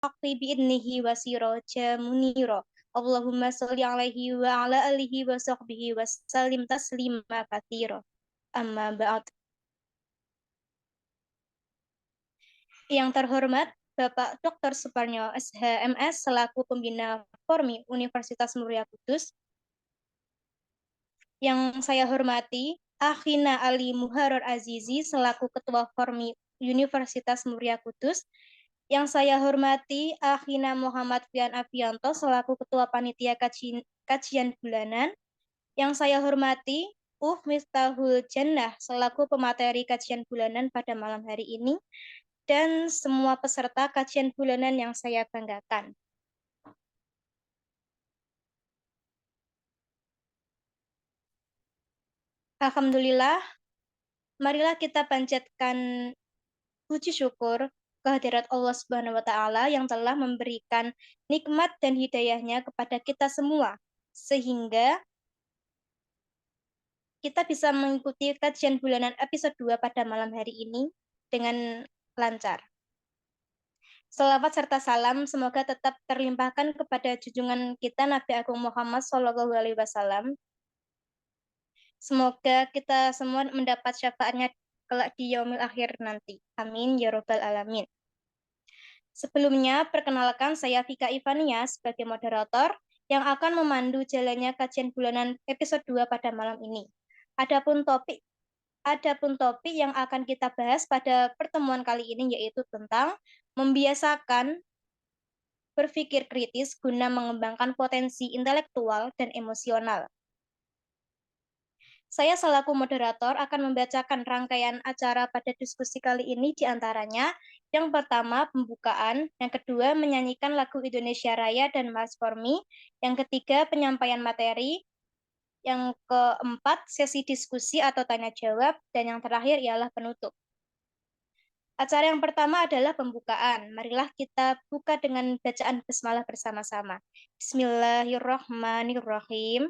haqqi bi'idnihi wa siraja munira. Allahumma sholli alaihi wa ala alihi wa sahbihi wa sallim taslima katsira. Amma ba'd. Yang terhormat Bapak Dr. Suparnyo SHMS selaku pembina Formi Universitas Muria Kudus. Yang saya hormati Akhina Ali Muharrar Azizi selaku Ketua Formi Universitas Muria Kudus. Yang saya hormati Akhina Muhammad Fian Afianto selaku Ketua Panitia Kajian Bulanan. Yang saya hormati Miftahul Jannah selaku pemateri kajian bulanan pada malam hari ini. Dan semua peserta kajian bulanan yang saya banggakan. Alhamdulillah, marilah kita panjatkan puji syukur kehadirat Allah Subhanahu wa taala yang telah memberikan nikmat dan hidayahnya kepada kita semua sehingga kita bisa mengikuti kajian bulanan episode 2 pada malam hari ini dengan lancar. Selawat serta salam semoga tetap terlimpahkan kepada junjungan kita Nabi Agung Muhammad SAW. Semoga kita semua mendapat syafaatnya kelak di yaumil akhir nanti. Amin ya robbal alamin. Sebelumnya, perkenalkan saya Vika Ivania sebagai moderator yang akan memandu jalannya kajian bulanan episode 2 pada malam ini. Adapun topik yang akan kita bahas pada pertemuan kali ini yaitu tentang membiasakan berpikir kritis guna mengembangkan potensi intelektual dan emosional. Saya selaku moderator akan membacakan rangkaian acara pada diskusi kali ini di antaranya. Yang pertama, pembukaan. Yang kedua, menyanyikan lagu Indonesia Raya dan Mas Formi. Yang ketiga, penyampaian materi. Yang keempat, sesi diskusi atau tanya jawab. Dan yang terakhir ialah penutup. Acara yang pertama adalah pembukaan. Marilah kita buka dengan bacaan basmalah bersama-sama. Bismillahirrahmanirrahim.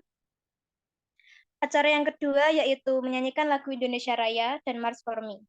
Acara yang kedua yaitu menyanyikan lagu Indonesia Raya dan Mars for Me.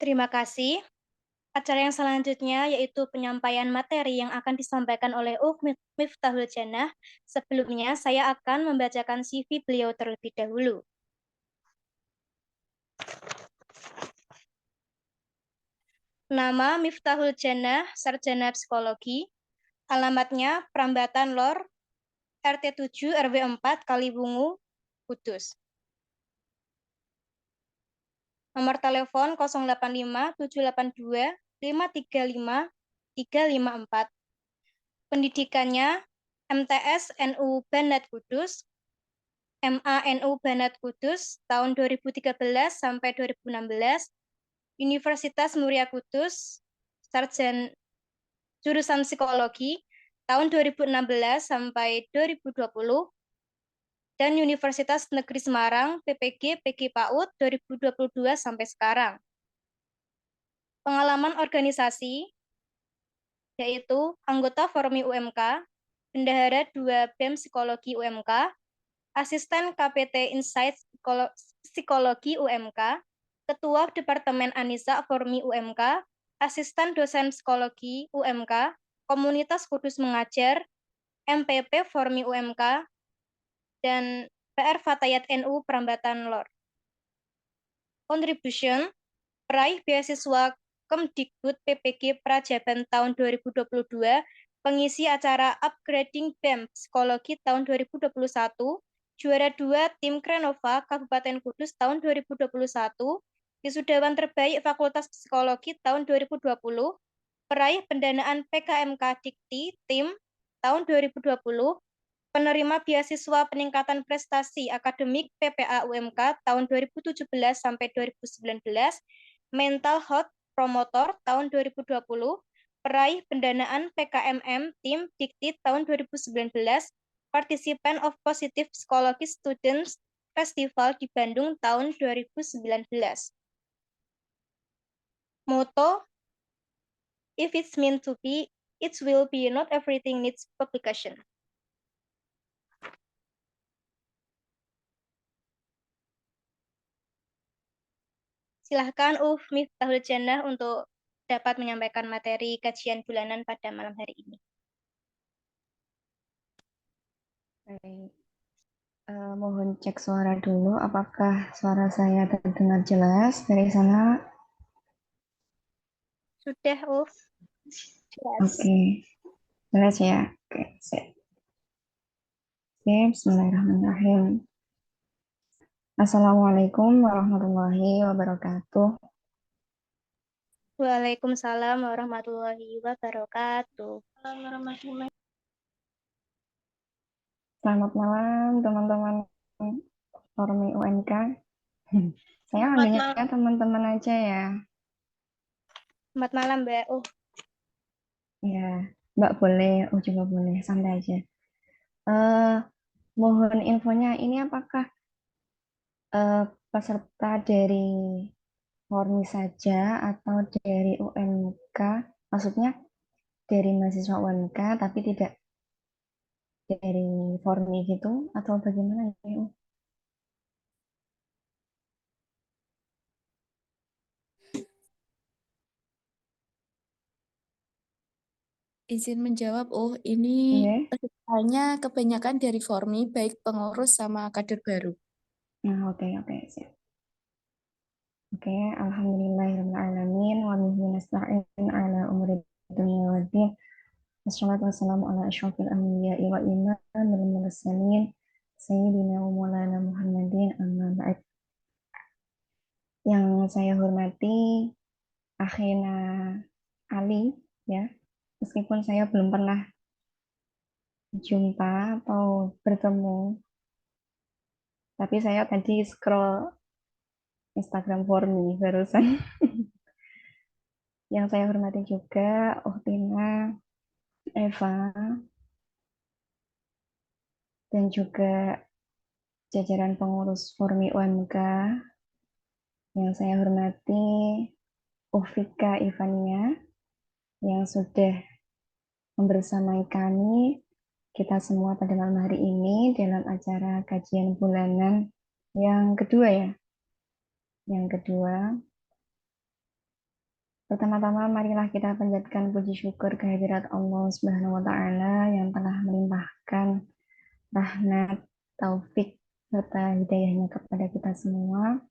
Terima kasih. Acara yang selanjutnya yaitu penyampaian materi yang akan disampaikan oleh Miftahul Jannah. Sebelumnya, saya akan membacakan CV beliau terlebih dahulu. Nama Miftahul Jannah, Sarjana Psikologi. Alamatnya Prambatan Lor, RT 7 RW 4 Kaliwungu, Kudus. Nomor telepon 085 782 535 354. Pendidikannya MTS NU Banat Kudus, MA NU Banat Kudus tahun 2013 sampai 2016, Universitas Muria Kudus, Sarjana jurusan Psikologi tahun 2016 sampai 2020, dan Universitas Negeri Semarang PPG PG PAUD 2022 sampai sekarang. Pengalaman organisasi yaitu anggota Formi UMK, bendahara 2 BEM Psikologi UMK, asisten KPT Insight Psikologi UMK, ketua Departemen Anisa Formi UMK, asisten dosen psikologi UMK, komunitas Kudus Mengajar, MPP Formi UMK, dan PR Fatayat NU Prambatan Lor. Contribution, peraih beasiswa Kemdikbud PPG Prajaban tahun 2022, pengisi acara Upgrading BEM Psikologi tahun 2021, juara 2 Tim Krenova Kabupaten Kudus tahun 2021, wisudawan terbaik Fakultas Psikologi tahun 2020, peraih pendanaan PKMK Dikti Tim tahun 2020, penerima beasiswa peningkatan prestasi akademik PPA UMK tahun 2017 sampai 2019, Mental Health Promotor tahun 2020, peraih pendanaan PKMM Tim Dikti tahun 2019, Participant of Positive Psychology Students Festival di Bandung tahun 2019. Motto, if it's meant to be, it will be, not everything needs publication. Silahkan Miftahul Jannah untuk dapat menyampaikan materi kajian bulanan pada malam hari ini. Baik. Mohon cek suara dulu, apakah suara saya terdengar jelas dari sana? Sudah, jelas. Oke, jelas ya. Oke, sip. Bismillahirrahmanirrahim. Assalamualaikum warahmatullahi wabarakatuh. Waalaikumsalam warahmatullahi wabarakatuh. Selamat malam teman-teman Formi UNK. Saya Selamat manggilnya malam. teman-teman aja ya. Selamat malam, Mbak. Ya, Mbak boleh, juga boleh, santai aja. Mohon infonya ini apakah peserta dari Formi saja atau dari UMK? Maksudnya dari mahasiswa UMK tapi tidak dari Formi gitu atau bagaimana ya? Izin menjawab, ini Oke. pesertanya kebanyakan dari Formi, baik pengurus sama kader baru. Nah, oke, siap. Oke, alhamdulillahirrahmanirrahim wa bihi nasta'in ala umuri dunya waddin. Wassalatu wassalamu ala asyrafil anbiya'i wa imamil mursalin sayyidina wa maulana Muhammadin amma ba'd. Yang saya hormati Akhina Ali ya. Meskipun saya belum pernah jumpa atau bertemu, tapi saya tadi scroll Instagram Formi barusan. Yang saya hormati juga Uhtina, Eva, dan juga jajaran pengurus Formi UMK. Yang saya hormati Ufika Ivania yang sudah membersamai kami kita semua pada malam hari ini dalam acara kajian bulanan yang kedua ya. Yang kedua, Pertama-tama marilah kita panjatkan puji syukur kehadirat Allah Subhanahu wa taala yang telah melimpahkan rahmat, taufik serta hidayahnya kepada kita semua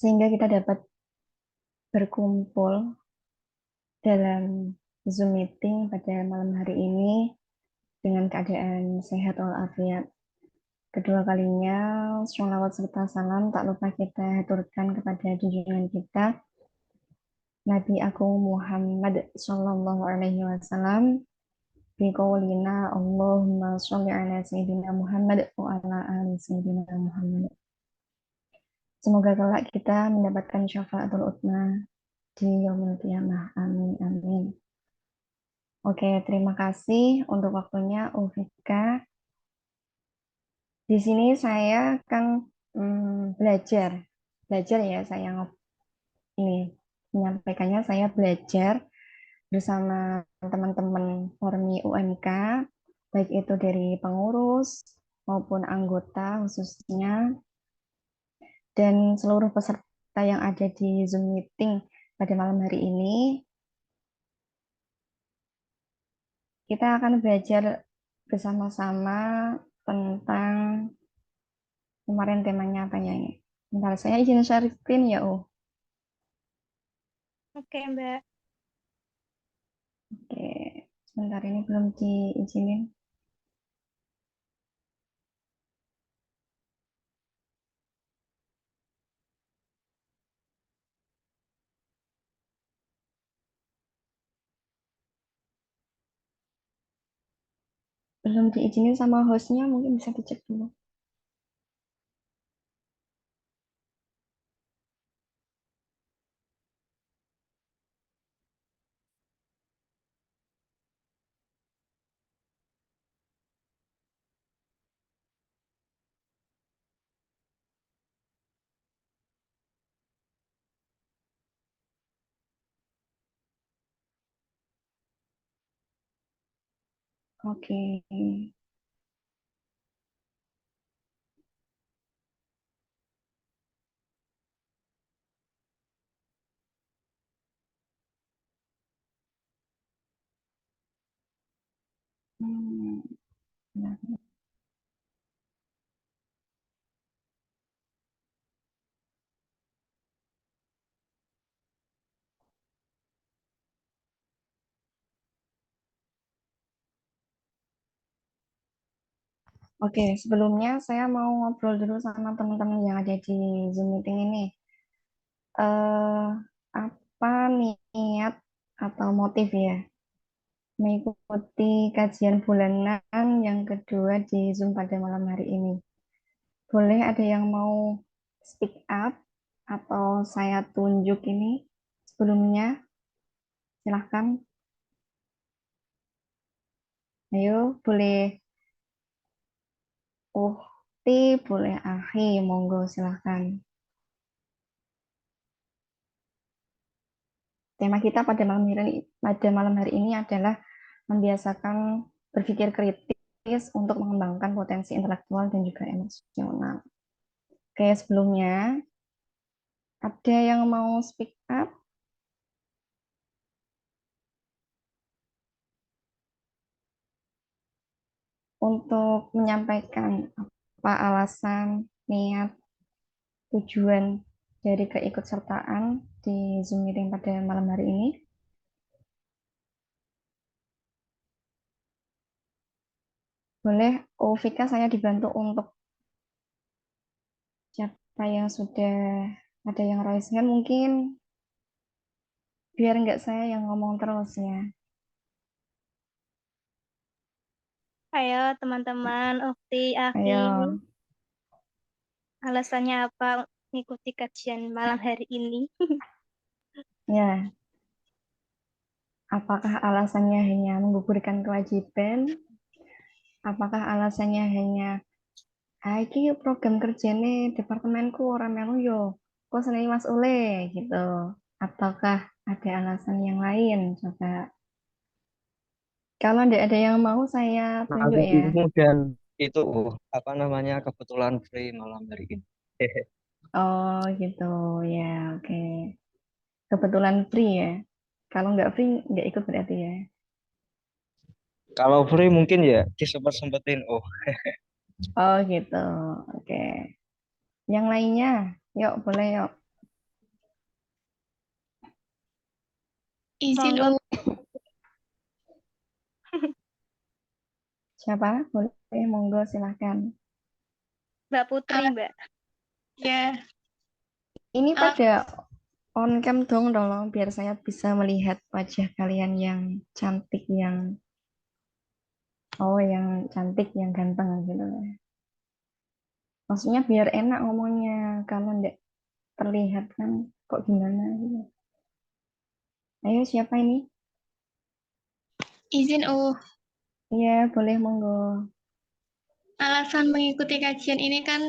sehingga kita dapat berkumpul dalam Zoom meeting pada malam hari ini dengan keadaan sehat walafiat. Kedua kalinya, sholawat serta salam tak lupa kita haturkan kepada junjungan kita Nabi Agung Muhammad Sallallahu Alaihi Wasallam biqaulina Allahumma sholli ala Sayyidina Muhammad wa ala ali Sayyidina Muhammad. Semoga kelak kita mendapatkan syafaatul utma di yaumil qiyamah. Amin amin. Oke, terima kasih untuk waktunya Ufika. Di sini saya akan belajar ya saya ini menyampaikannya, saya belajar bersama teman-teman Formi UMK, baik itu dari pengurus maupun anggota khususnya, dan seluruh peserta yang ada di Zoom meeting pada malam hari ini. Kita akan belajar bersama-sama tentang kemarin temanya apa ya ini. Bentar, saya izin share screen ya, Oke, Mbak. Oke, sebentar ini belum diizinin. Belum diizinin sama hostnya, mungkin bisa dicek dulu. Oke. Hmm, bentar. Oke, sebelumnya saya mau ngobrol dulu sama teman-teman yang ada di Zoom meeting ini. Eh, apa niat atau motif ya mengikuti kajian bulanan yang kedua di Zoom pada malam hari ini? Boleh ada yang mau speak up atau saya tunjuk ini sebelumnya? Silahkan. Ayo, boleh Uhti, boleh Ahi, monggo silahkan. Tema kita pada malam hari ini adalah membiasakan berpikir kritis untuk mengembangkan potensi intelektual dan juga emosional. Oke, sebelumnya ada yang mau speak up untuk menyampaikan apa alasan, niat, tujuan dari keikutsertaan di Zoom meeting pada malam hari ini? Boleh, Vika, saya dibantu untuk siapa yang sudah ada yang raise hand mungkin biar nggak saya yang ngomong terus ya. Ayo, teman-teman, Ukti, Aki, Ayo, alasannya apa mengikuti kajian malam hari ini? ya, apakah alasannya hanya menggugurkan kewajiban? Apakah alasannya hanya iki program kerjanya departemenku orang melu yo, kok seneng Mas Ule gitu? Ataukah ada alasan yang lain? Coba. Kalau tidak ada yang mau, saya tunjuk Ada ya. ilmu dan itu apa namanya kebetulan free malam hari ini. Oh gitu ya, oke. Kebetulan free ya. Kalau nggak free, nggak ikut berarti ya. Kalau free mungkin ya disempet-sempetin. Oh, Oh gitu. Oke. Yang lainnya, yuk boleh yuk. Izin Monggo, Siapa? Boleh, monggo silahkan. Mbak Putri, alat Mbak. ya Ini alat pada on cam dong, tolong biar saya bisa melihat wajah kalian yang cantik, yang cantik, yang ganteng gitu. Maksudnya biar enak ngomongnya, kalau nggak terlihat kan kok gimana gitu. Ayo siapa ini? izin Iya, boleh monggo. alasan mengikuti kajian ini kan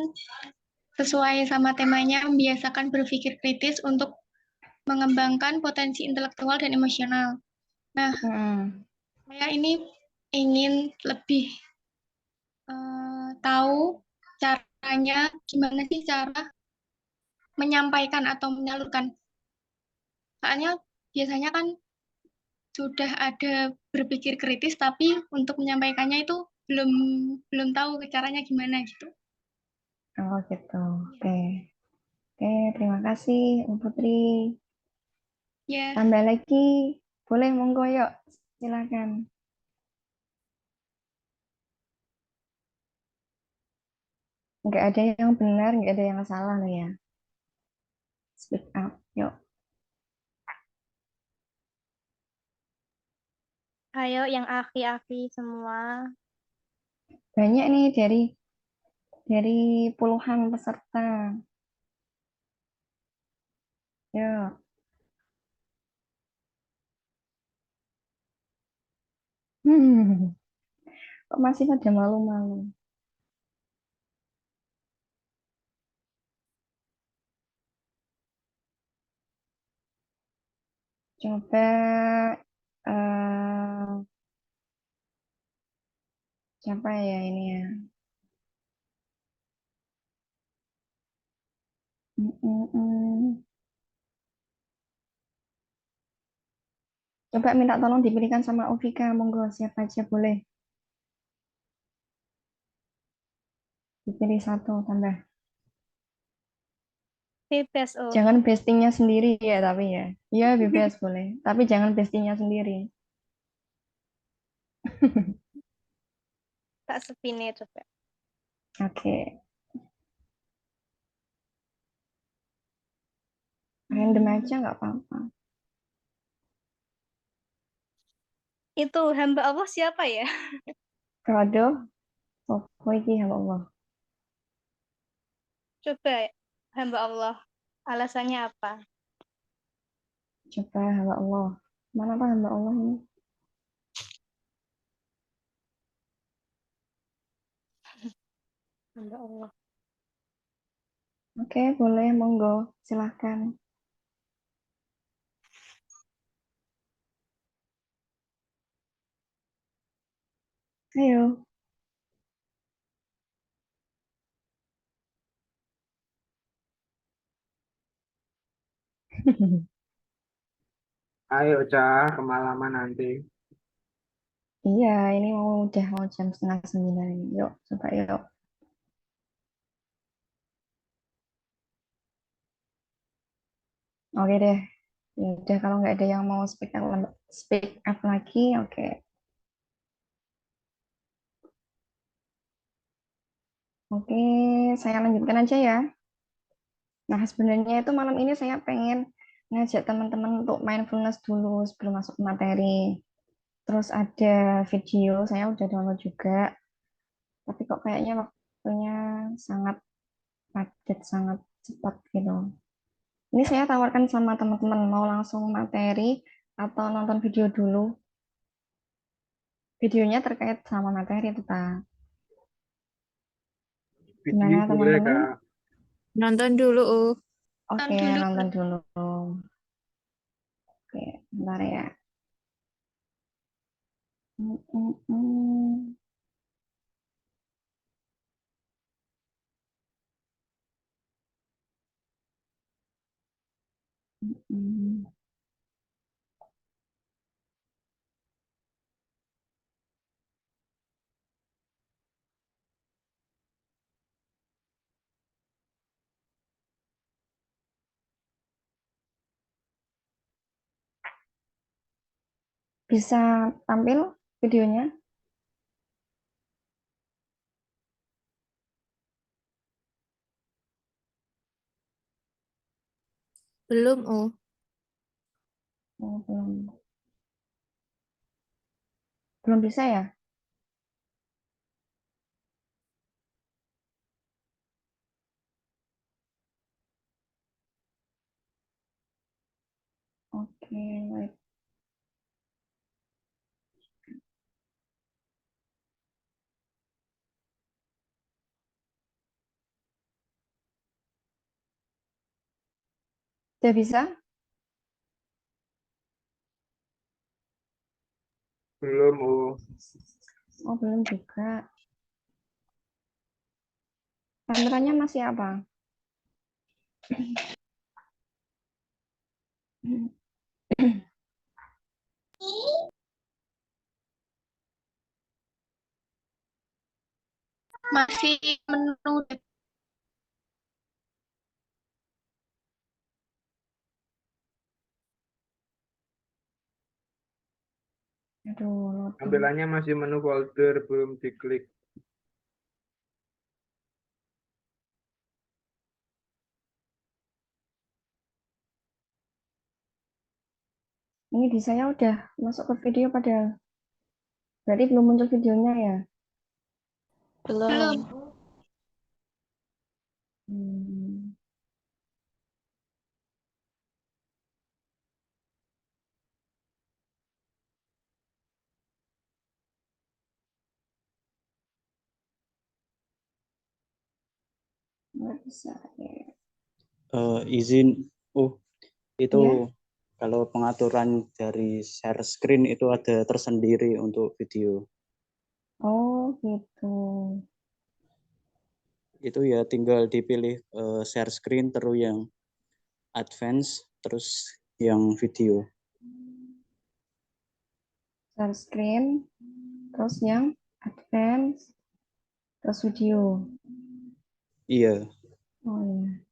sesuai sama temanya membiasakan berpikir kritis untuk mengembangkan potensi intelektual dan emosional. Nah, Hmm. saya ini ingin lebih tahu caranya, gimana sih cara menyampaikan atau menyalurkan. Soalnya biasanya kan sudah ada berpikir kritis, tapi untuk menyampaikannya itu belum belum tahu caranya gimana gitu. Oh gitu. Oke. Oke, terima kasih, Bu Putri. Ya, Tambah lagi, boleh monggo yuk, silakan. Nggak ada yang benar, nggak ada yang salah loh ya. Speak up, yuk. Ayo yang aki-aki semua. Banyak nih dari puluhan peserta. Yuk. Hmm, kok masih pada malu-malu? Coba eh siapa ya ini ya? Mm, mm, mm. Coba minta tolong dipilihkan sama Ovika, monggo siapa aja boleh. Dipilih satu tambah. Bebas, Jangan bestingnya sendiri ya tapi ya. Iya bebas boleh. Tapi jangan bestingnya sendiri. tak sepine coba. Oke. Random aja nggak apa-apa. Itu hamba Allah siapa ya? Kado, oh iki ya Allah. Coba hamba Allah. Alasannya apa? Coba hamba Allah. Mana pak hamba Allah ini? Hamba Allah. Oke, boleh, monggo. Silahkan. Ayo. Ayo, Cah, kemalaman nanti. Iya, ini mau jam 8:30 ini. Yuk, coba yuk. Oke deh. Ya udah kalau nggak ada yang mau speak up lagi, oke. Oke, saya lanjutkan aja ya. Nah, sebenarnya itu malam ini saya pengen ngajak teman-teman untuk mindfulness dulu sebelum masuk ke materi. Terus ada video, saya udah download juga. Tapi kok kayaknya waktunya sangat padat, sangat cepat gitu. Ini saya tawarkan sama teman-teman, mau langsung materi atau nonton video dulu. Videonya terkait sama materi tetap. Video Gimana boleh, teman-teman? Kak. Nonton dulu, Oke, dulu. nonton dulu. Oke, bentar ya. Mm, mm, mm. Mm, mm. Bisa tampil videonya? Belum, Oh. Oh, belum. Belum bisa ya? Oke, baik. Sudah bisa? Belum, Oh. Oh, belum juga. Kameranya masih apa? Masih menu Aduh, loading. Tampilannya masih menu folder, belum diklik. Ini di saya udah masuk ke video padahal. Berarti belum muncul videonya ya? belum. Hmm. Nggak bisa ya. Izin, itu Iya? kalau pengaturan dari share screen itu ada tersendiri untuk video. Oh, gitu. Itu ya tinggal dipilih share screen terus yang advance terus yang video. Share screen, terus yang advance, terus video. Iya, Oh iya.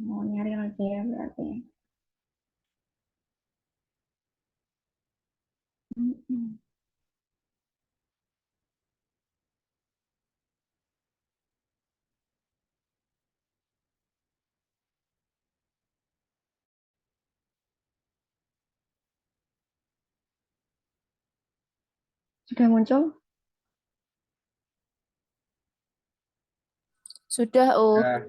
Mau nyari lagi ya berarti. Mm-mm. Sudah muncul? Sudah, Oh. Nah,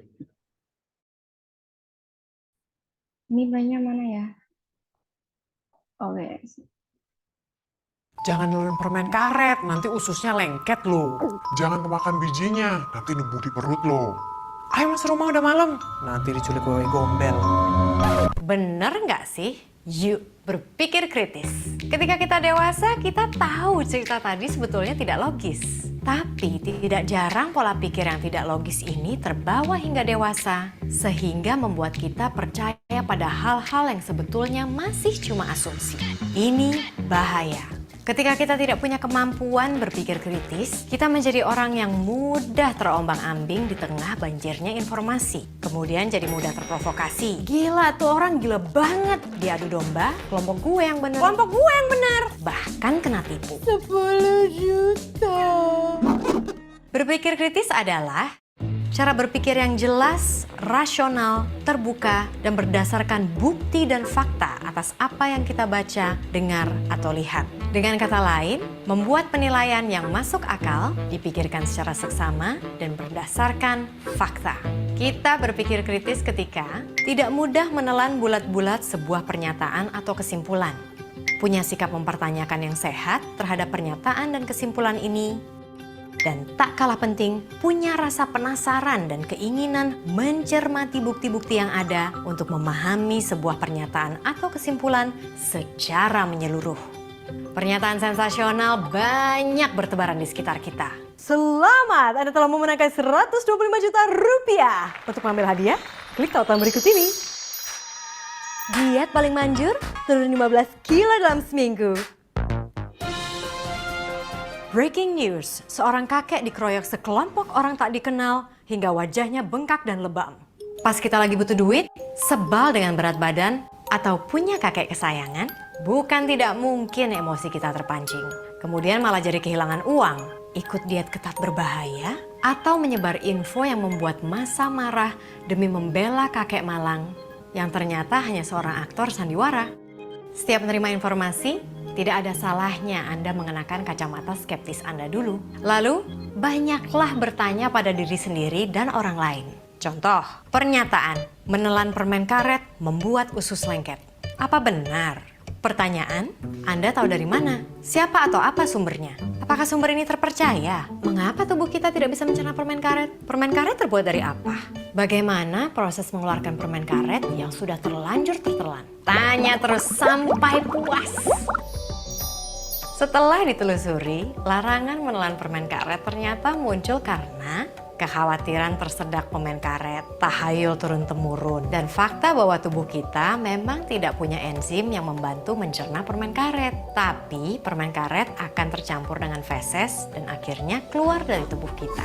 Ini banyak mana ya? Oke. Jangan nelan permen karet, nanti ususnya lengket loh. Jangan kemakan bijinya, nanti numpuk di perut lo. Ayo mas rumah udah malam, nanti diculik wewe gombel. Bener nggak sih? Yuk berpikir kritis. Ketika kita dewasa, kita tahu cerita tadi sebetulnya tidak logis. Tapi tidak jarang pola pikir yang tidak logis ini terbawa hingga dewasa, sehingga membuat kita percaya pada hal-hal yang sebetulnya masih cuma asumsi. Ini bahaya. Ketika kita tidak punya kemampuan berpikir kritis, kita menjadi orang yang mudah terombang-ambing di tengah banjirnya informasi. Kemudian jadi mudah terprovokasi. Gila, tuh orang gila banget. Diadu domba, kelompok gue yang bener. Kelompok gue yang bener. Bahkan kena tipu. 10 juta. Berpikir kritis adalah cara berpikir yang jelas, rasional, terbuka, dan berdasarkan bukti dan fakta atas apa yang kita baca, dengar, atau lihat. Dengan kata lain, membuat penilaian yang masuk akal, dipikirkan secara seksama, dan berdasarkan fakta. Kita berpikir kritis ketika tidak mudah menelan bulat-bulat sebuah pernyataan atau kesimpulan. Punya sikap mempertanyakan yang sehat terhadap pernyataan dan kesimpulan ini, dan tak kalah penting, punya rasa penasaran dan keinginan mencermati bukti-bukti yang ada untuk memahami sebuah pernyataan atau kesimpulan secara menyeluruh. Pernyataan sensasional banyak bertebaran di sekitar kita. Selamat, Anda telah memenangkan 125 juta rupiah. Untuk mengambil hadiah, klik tautan berikut ini. Diet paling manjur, turun 15 kilo dalam seminggu. Breaking news, seorang kakek dikeroyok sekelompok orang tak dikenal hingga wajahnya bengkak dan lebam. Pas kita lagi butuh duit, sebal dengan berat badan, atau punya kakek kesayangan, bukan tidak mungkin emosi kita terpancing. Kemudian malah jadi kehilangan uang, ikut diet ketat berbahaya, atau menyebar info yang membuat massa marah demi membela kakek malang yang ternyata hanya seorang aktor sandiwara. Setiap menerima informasi, tidak ada salahnya Anda mengenakan kacamata skeptis Anda dulu. Lalu, banyaklah bertanya pada diri sendiri dan orang lain. Contoh, pernyataan menelan permen karet membuat usus lengket. Apa benar? Pertanyaan, Anda tahu dari mana? Siapa atau apa sumbernya? Apakah sumber ini terpercaya? Mengapa tubuh kita tidak bisa mencerna permen karet? Permen karet terbuat dari apa? Bagaimana proses mengeluarkan permen karet yang sudah terlanjur tertelan? Tanya terus sampai puas. Setelah ditelusuri, larangan menelan permen karet ternyata muncul karena kekhawatiran tersedak permen karet, tahayul turun-temurun, dan fakta bahwa tubuh kita memang tidak punya enzim yang membantu mencerna permen karet. Tapi permen karet akan tercampur dengan feses dan akhirnya keluar dari tubuh kita.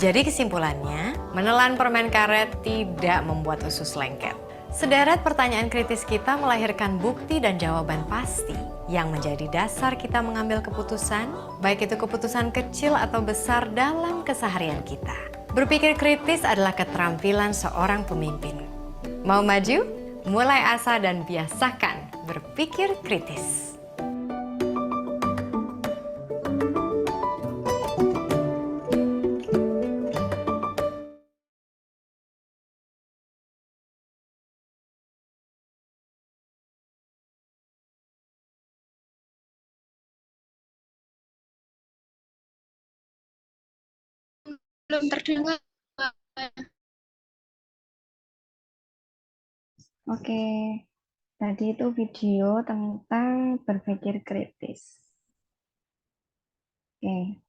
Jadi kesimpulannya, menelan permen karet tidak membuat usus lengket. Sederet pertanyaan kritis kita melahirkan bukti dan jawaban pasti yang menjadi dasar kita mengambil keputusan, baik itu keputusan kecil atau besar dalam keseharian kita. Berpikir kritis adalah keterampilan seorang pemimpin. Mau maju? Mulai asa dan biasakan berpikir kritis. Belum terdengar. Oke, tadi itu video tentang berpikir kritis. Oke.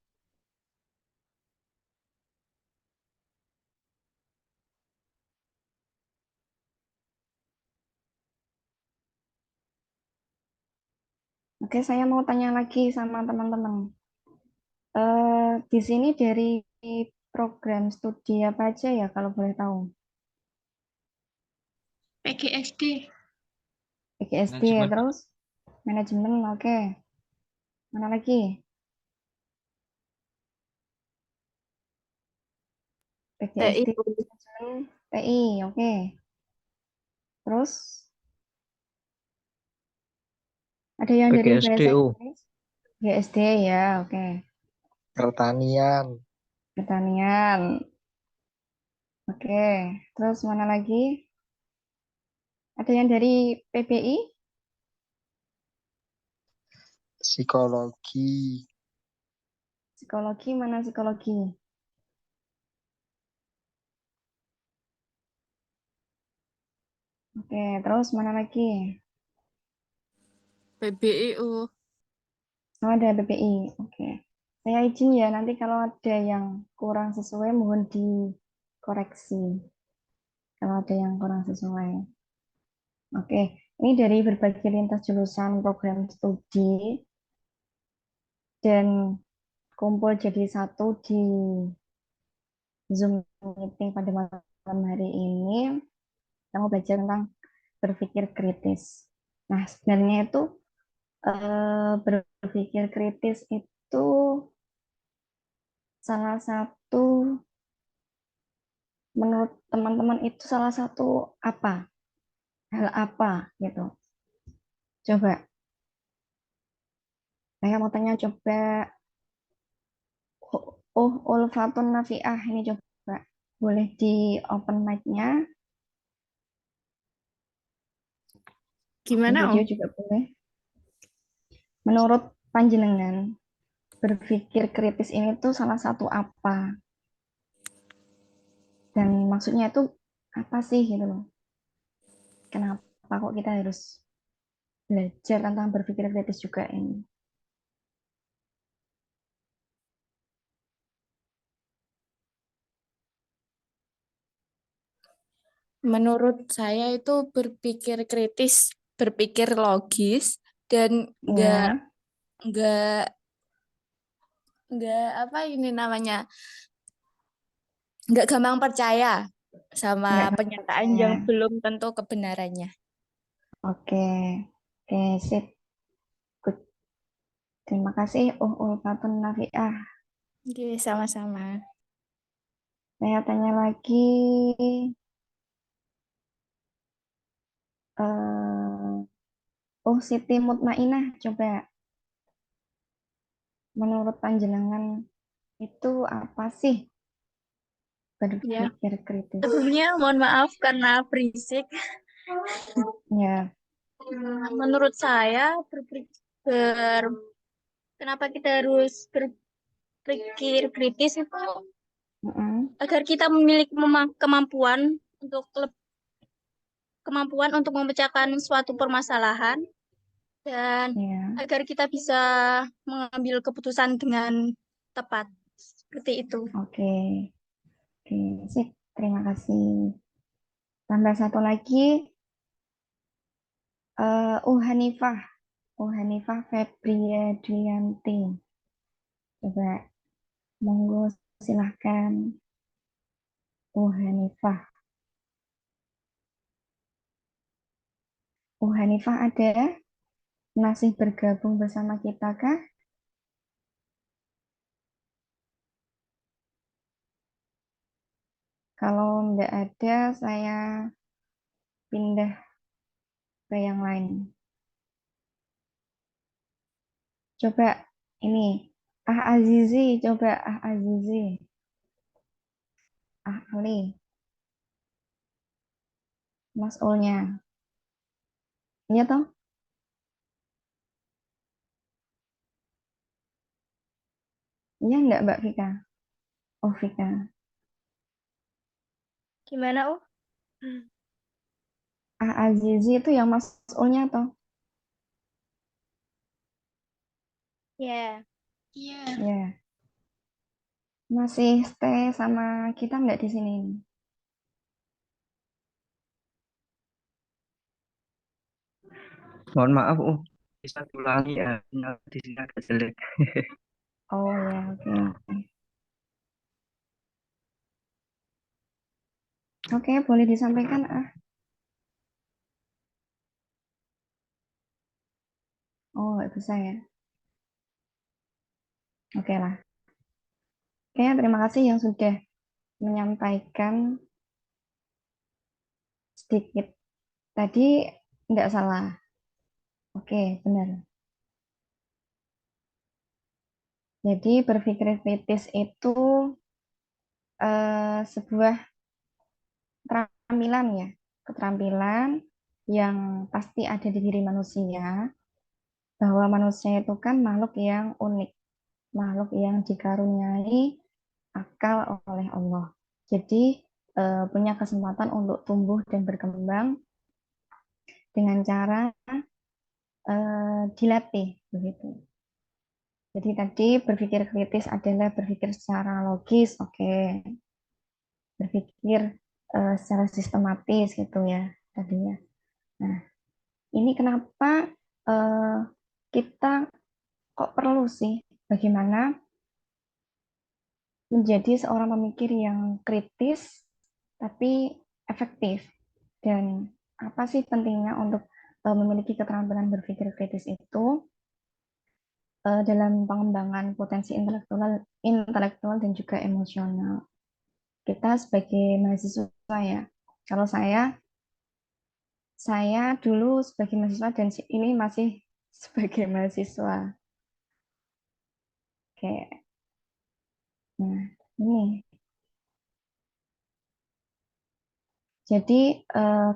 Oke, saya mau tanya lagi sama teman-teman. Di sini dari program studi apa aja ya kalau boleh tahu? PGSD. PGSD, terus manajemen, oke. Mana lagi? PGSD, manajemen, TI, oke. Terus ada yang dari bahasa PGSDU. Inggris? PGSD ya, oke. Pertanian. Pertanian. Oke, terus mana lagi? Ada yang dari PBI? Psikologi. Psikologi, mana psikologi? Oke, terus mana lagi? PBIU. Oh, ada PBI. Oke. Saya izin ya, nanti kalau ada yang kurang sesuai mohon dikoreksi. Kalau ada yang kurang sesuai. Oke, ini dari berbagai lintas jurusan program studi dan kumpul jadi satu di Zoom meeting pada malam hari ini. Kita mau belajar tentang berpikir kritis. Nah, sebenarnya itu berpikir kritis itu salah satu, menurut teman-teman itu salah satu apa? Hal apa gitu? Coba. Saya mau tanya coba. Ulfatun nafi'ah ini coba. Boleh di open mic-nya. Gimana, Video juga boleh. Menurut panjenengan, berpikir kritis ini tuh salah satu apa? Dan maksudnya itu apa sih gitu loh? Kenapa kok kita harus belajar tentang berpikir kritis juga ini? Menurut saya itu berpikir kritis, berpikir logis, dan Ya, nggak apa ini namanya, nggak gampang percaya sama Nggak gampang pernyataan percaya. yang belum tentu kebenarannya. Oke, oke, sip. Good. Terima kasih, Ulfatun Nafiah. Oke, sama-sama. Saya tanya lagi, Siti Mutmainah, coba menurut panjenengan itu apa sih Ya, berpikir kritis? sebelumnya mohon maaf karena berisik. Ya, Menurut saya kenapa kita harus berpikir kritis itu agar kita memiliki kemampuan untuk memecahkan suatu permasalahan dan ya, agar kita bisa mengambil keputusan dengan tepat. Seperti itu. oke, oke, sip. Terima kasih. Tambah satu lagi, Hanifah Febriadianti. Coba, monggo silahkan, Hanifah. Hanifah ada? Masih bergabung bersama kita kah? Kalau nggak ada, saya pindah ke yang lain. Coba ini, Azizi, coba Azizi, Ali, Mas Ulnya. Iya toh? Iya enggak Mbak Vika? Oh Vika. Gimana, Azizi itu yang Mas Ulnya toh? Ya. Iya. Ya. Masih stay sama kita nggak di sini? Mohon maaf, bisa ulangi ya, di sini agak jelek. Oh ya, oke. Oke, boleh disampaikan Oh, nggak bisa ya. Oke lah. Oke, terima kasih yang sudah menyampaikan sedikit. Tadi nggak salah. Oke, benar. Jadi berpikir kritis itu sebuah keterampilan ya, keterampilan yang pasti ada di diri manusia, bahwa manusia itu kan makhluk yang unik, makhluk yang dikaruniai akal oleh Allah. Jadi punya kesempatan untuk tumbuh dan berkembang dengan cara dilatih begitu. Jadi tadi berpikir kritis adalah berpikir secara logis, oke. Berpikir secara sistematis gitu ya tadinya. Nah, ini kenapa kita kok perlu sih bagaimana menjadi seorang pemikir yang kritis tapi efektif, dan apa sih pentingnya untuk memiliki keterampilan berpikir kritis itu dalam pengembangan potensi intelektual dan juga emosional kita sebagai mahasiswa ya. Kalau saya dulu sebagai mahasiswa dan ini masih sebagai mahasiswa. Oke. Nah, ini. Jadi,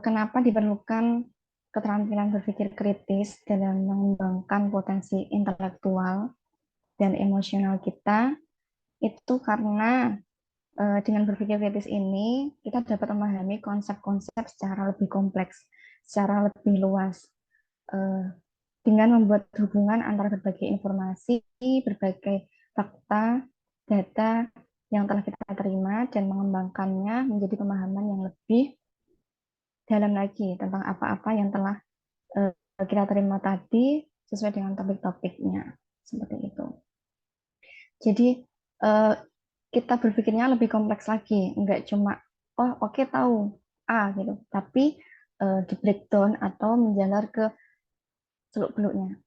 kenapa diperlukan keterampilan berpikir kritis dalam mengembangkan potensi intelektual dan emosional kita? Itu karena dengan berpikir kritis ini, kita dapat memahami konsep-konsep secara lebih kompleks, secara lebih luas, dengan membuat hubungan antara berbagai informasi, berbagai fakta, data yang telah kita terima, dan mengembangkannya menjadi pemahaman yang lebih dalam lagi tentang apa-apa yang telah kita terima tadi sesuai dengan topik-topiknya. Seperti itu. Jadi, kita berpikirnya lebih kompleks lagi, nggak cuma oh oke tahu A gitu, tapi di breakdown atau menjalar ke seluk-beluknya.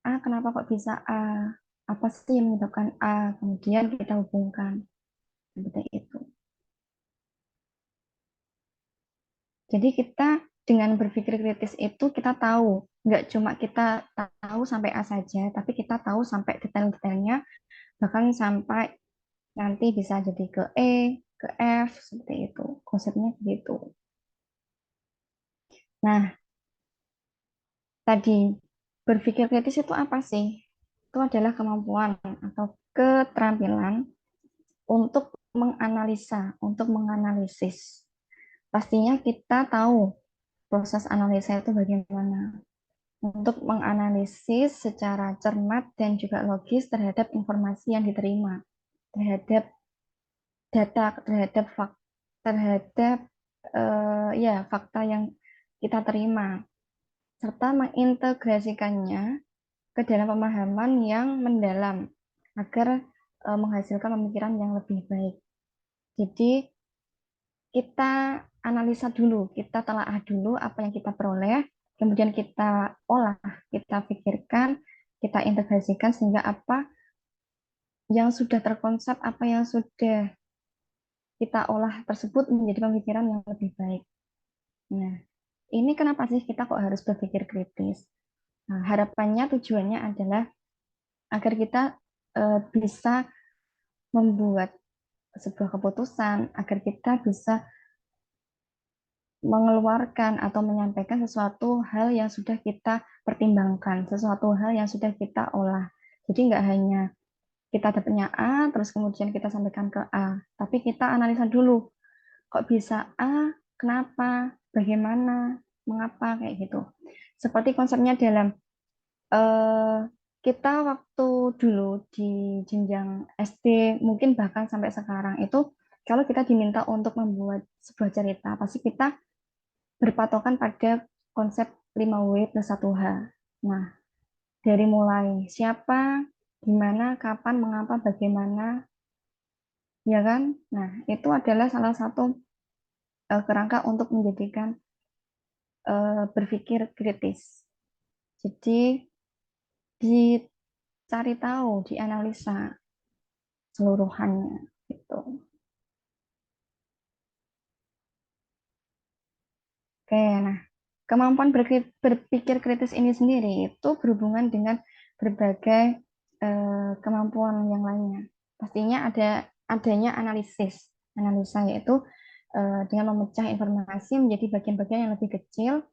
Kenapa kok bisa A? Apa sih yang menyebabkan A? Kemudian kita hubungkan seperti itu. Jadi kita dengan berpikir kritis itu kita tahu, nggak cuma kita tahu sampai A saja, tapi kita tahu sampai detail-detailnya, bahkan sampai nanti bisa jadi ke E, ke F, seperti itu. Konsepnya begitu. Nah, tadi berpikir kritis itu apa sih? Itu adalah kemampuan atau keterampilan untuk menganalisa, untuk menganalisis. Pastinya kita tahu proses analisa itu bagaimana. Untuk menganalisis secara cermat dan juga logis terhadap informasi yang diterima, terhadap data, terhadap fakta yang kita terima, serta mengintegrasikannya ke dalam pemahaman yang mendalam agar menghasilkan pemikiran yang lebih baik. Jadi kita analisa dulu, kita telaah dulu apa yang kita peroleh, kemudian kita olah, kita pikirkan, kita integrasikan sehingga apa yang sudah terkonsep, apa yang sudah kita olah tersebut menjadi pemikiran yang lebih baik. Nah, ini kenapa sih kita kok harus berpikir kritis? Nah, harapannya, tujuannya adalah agar kita bisa membuat sebuah keputusan, agar kita bisa mengeluarkan atau menyampaikan sesuatu hal yang sudah kita pertimbangkan, sesuatu hal yang sudah kita olah. Jadi nggak hanya kita dapatnya A, terus kemudian kita sampaikan ke A, tapi kita analisa dulu, kok bisa A, kenapa, bagaimana, mengapa, kayak gitu. Seperti konsepnya dalam kita waktu dulu di jenjang SD, mungkin bahkan sampai sekarang itu, kalau kita diminta untuk membuat sebuah cerita, pasti kita berpatokan pada konsep 5W plus 1H. Nah, dari mulai siapa, gimana, kapan, mengapa, bagaimana, ya kan? Nah, itu adalah salah satu kerangka untuk menjadikan berpikir kritis. Jadi, dicari tahu, dianalisa seluruhannya, gitu. Oke, nah, kemampuan berpikir kritis ini sendiri itu berhubungan dengan berbagai kemampuan yang lainnya. Pastinya adanya analisa yaitu dengan memecah informasi menjadi bagian-bagian yang lebih kecil,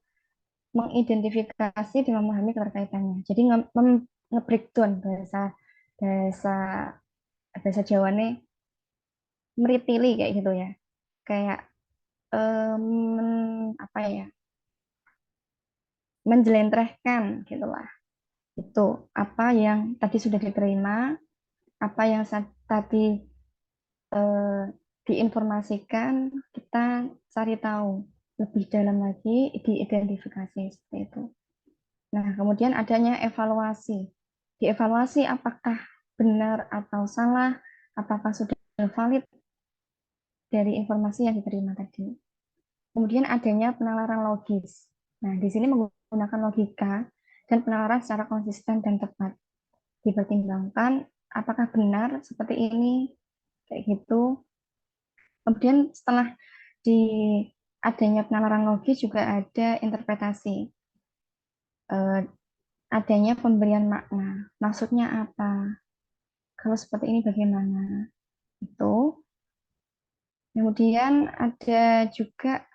mengidentifikasi dan memahami keterkaitannya. Jadi nge-breakdown bahasa Jawa nih meritili kayak gitu ya. Kayak apa ya? Menjelentrehkan gitulah. Itu apa yang tadi sudah diterima, apa yang tadi diinformasikan, kita cari tahu lebih dalam lagi, diidentifikasi seperti itu. Nah, kemudian adanya evaluasi. Dievaluasi apakah benar atau salah, apakah sudah valid dari informasi yang diterima tadi. Kemudian adanya penalaran logis. Nah, di sini menggunakan logika dan penalaran secara konsisten dan tepat. Dipertimbangkan apakah benar seperti ini, kayak gitu. Kemudian setelah di adanya penalaran logis juga ada interpretasi. Adanya pemberian makna. Maksudnya apa? Kalau seperti ini bagaimana? Itu. Kemudian ada juga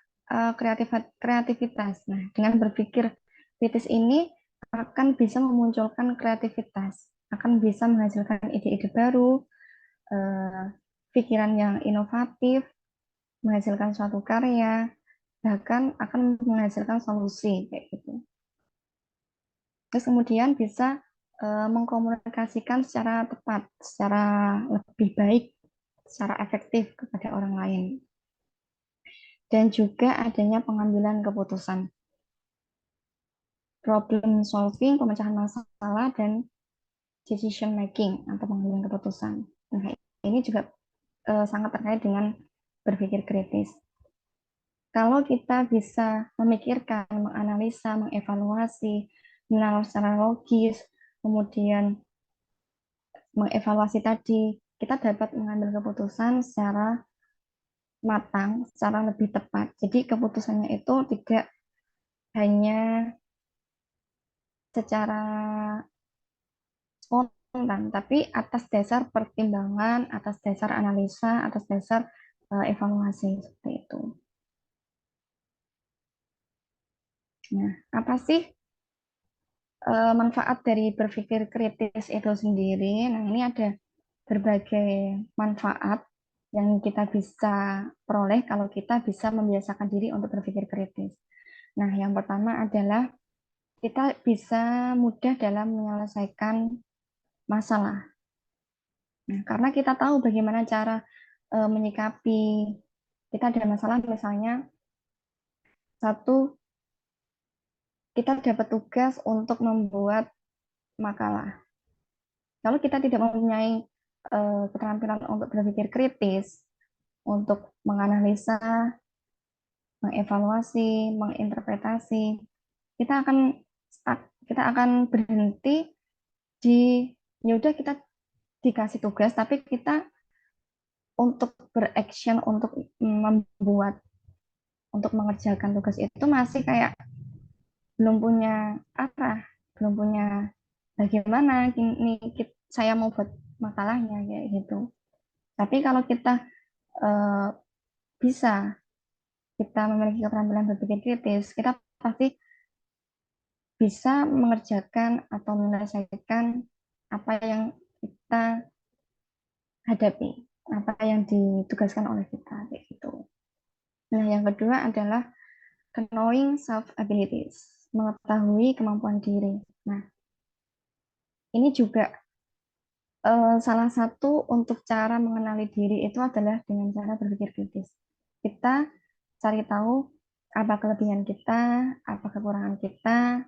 kreativitas. Nah, dengan berpikir kritis ini akan bisa memunculkan kreativitas, akan bisa menghasilkan ide-ide baru, pikiran yang inovatif, menghasilkan suatu karya, bahkan akan menghasilkan solusi kayak gitu. Terus kemudian bisa mengkomunikasikan secara tepat, secara lebih baik, secara efektif kepada orang lain. Dan juga adanya pengambilan keputusan. Problem solving, pemecahan masalah, dan decision making atau pengambilan keputusan. Nah, ini juga sangat terkait dengan berpikir kritis. Kalau kita bisa memikirkan, menganalisa, mengevaluasi, menaruh secara logis, kemudian mengevaluasi tadi, kita dapat mengambil keputusan secara matang, secara lebih tepat. Jadi keputusannya itu tidak hanya secara spontan, tapi atas dasar pertimbangan, atas dasar analisa, atas dasar evaluasi seperti itu. Nah, apa sih manfaat dari berpikir kritis itu sendiri? Nah, ini ada berbagai manfaat yang kita bisa peroleh kalau kita bisa membiasakan diri untuk berpikir kritis. Nah, yang pertama adalah kita bisa mudah dalam menyelesaikan masalah. Nah, karena kita tahu bagaimana cara menyikapi kita ada masalah, misalnya satu, kita dapat tugas untuk membuat makalah. Kalau kita tidak mempunyai keterampilan untuk berpikir kritis, untuk menganalisa, mengevaluasi, menginterpretasi, kita akan berhenti di ya udah kita dikasih tugas, tapi kita untuk beraction, untuk membuat, untuk mengerjakan tugas itu masih kayak belum punya arah, belum punya bagaimana ini saya mau buat makalahnya kayak gitu. Tapi kalau kita bisa, kita memiliki keterampilan berpikir kritis, kita pasti bisa mengerjakan atau menyelesaikan apa yang kita hadapi, apa yang ditugaskan oleh kita kayak gitu. Nah, yang kedua adalah knowing self abilities, mengetahui kemampuan diri. Nah, ini juga salah satu untuk cara mengenali diri itu adalah dengan cara berpikir kritis. Kita cari tahu apa kelebihan kita, apa kekurangan kita,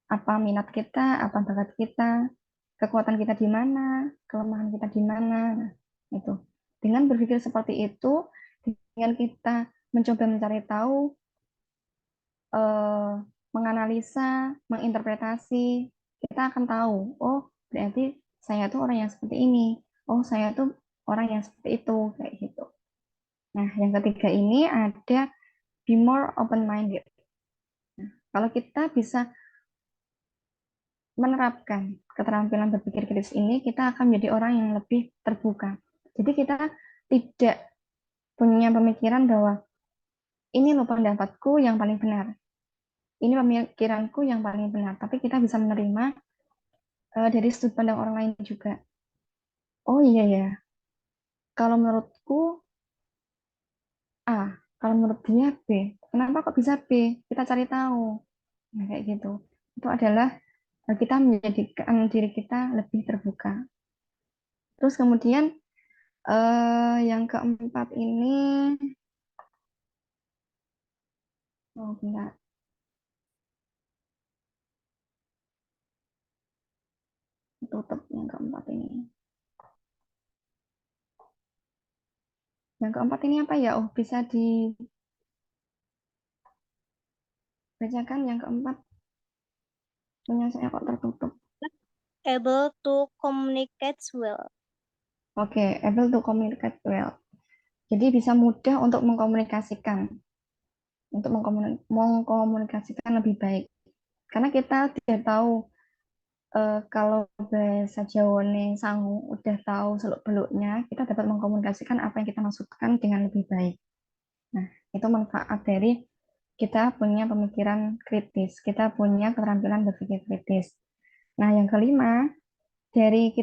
apa minat kita, apa bakat kita, kekuatan kita di mana, kelemahan kita di mana. Nah, itu. Dengan berpikir seperti itu, dengan kita mencoba mencari tahu, menganalisa, menginterpretasi, kita akan tahu, oh berarti saya tuh orang yang seperti ini, oh saya tuh orang yang seperti itu, kayak gitu. Nah, yang ketiga ini ada be more open-minded. Nah, kalau kita bisa menerapkan keterampilan berpikir kritis ini, kita akan menjadi orang yang lebih terbuka. Jadi kita tidak punya pemikiran bahwa ini loh pendapatku yang paling benar, ini pemikiranku yang paling benar, tapi kita bisa menerima dari sudut pandang orang lain juga. Oh iya ya, kalau menurutku A, kalau menurut dia B. Kenapa kok bisa B? Kita cari tahu. Nah, kayak gitu. Itu adalah kita menjadikan diri kita lebih terbuka. Terus kemudian yang keempat ini, oh bentar, tutup yang keempat ini. Yang keempat ini apa ya? Oh, bisa dibacakan yang keempat. Punya saya kok tertutup. Able to communicate well. Oke, able to communicate well. Jadi bisa mudah untuk mengkomunikasikan. Untuk mengkomunikasikan lebih baik. Karena kita tidak tahu kalau bahasa Jawa nih sangu udah tahu seluk-beluknya, kita dapat mengkomunikasikan apa yang kita maksudkan dengan lebih baik. Nah, itu manfaat dari kita punya pemikiran kritis, kita punya keterampilan berpikir kritis. Nah, yang kelima, dari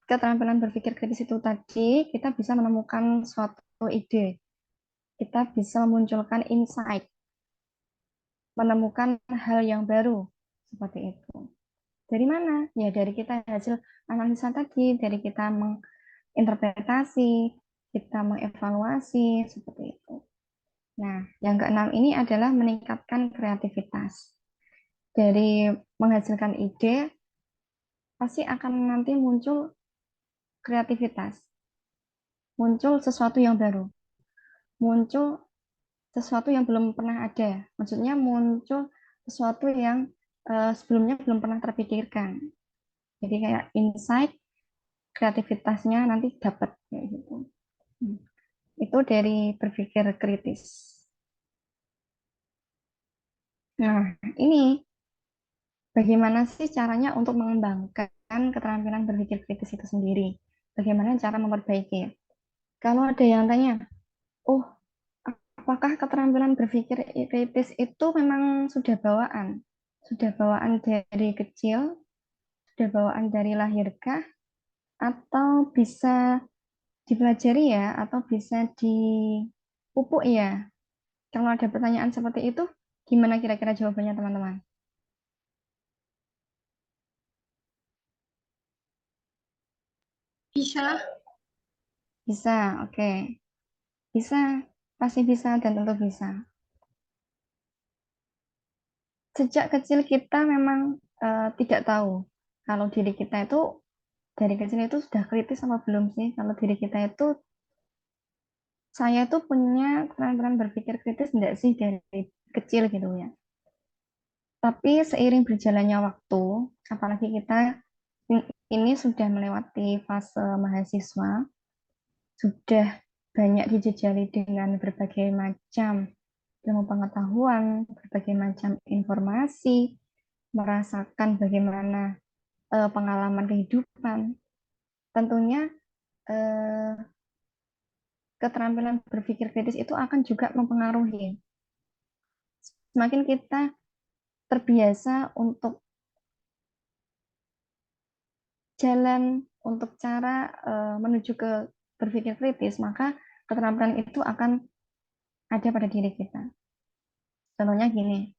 keterampilan berpikir kritis itu tadi, kita bisa menemukan suatu ide. Kita bisa memunculkan insight, menemukan hal yang baru, seperti itu. Dari mana? Ya dari kita hasil analisa tadi, dari kita menginterpretasi, kita mengevaluasi, seperti itu. Nah, yang keenam ini adalah meningkatkan kreativitas. Dari menghasilkan ide, pasti akan nanti muncul kreativitas. muncul sesuatu yang baru, muncul sesuatu yang belum pernah ada. Maksudnya muncul sesuatu yang sebelumnya belum pernah terpikirkan. Jadi kayak insight, kreativitasnya nanti dapat kayak gitu. Itu dari berpikir kritis. Nah, ini bagaimana sih caranya untuk mengembangkan keterampilan berpikir kritis itu sendiri? Bagaimana cara memperbaiki? Kalau ada yang tanya, oh, apakah keterampilan berpikir kritis itu memang sudah bawaan? Sudah bawaan dari kecil? Sudah bawaan dari lahirkah? Atau bisa dipelajari ya? Atau bisa dipupuk ya? Kalau ada pertanyaan seperti itu, gimana kira-kira jawabannya teman-teman? Bisa. Bisa, oke. Bisa, pasti bisa dan tentu bisa. Sejak kecil kita memang tidak tahu kalau diri kita itu dari kecil itu sudah kritis apa belum sih? Kalau diri kita itu, saya tuh punya keterampilan berpikir kritis enggak sih dari kecil gitu ya. Tapi seiring berjalannya waktu, apalagi kita ini sudah melewati fase mahasiswa, sudah banyak dijejali dengan berbagai macam ilmu pengetahuan, berbagai macam informasi, merasakan bagaimana pengalaman kehidupan. Tentunya keterampilan berpikir kritis itu akan juga mempengaruhi. Semakin kita terbiasa untuk jalan, untuk cara menuju ke berpikir kritis, maka keterampilan itu akan ada pada diri kita. Contohnya gini,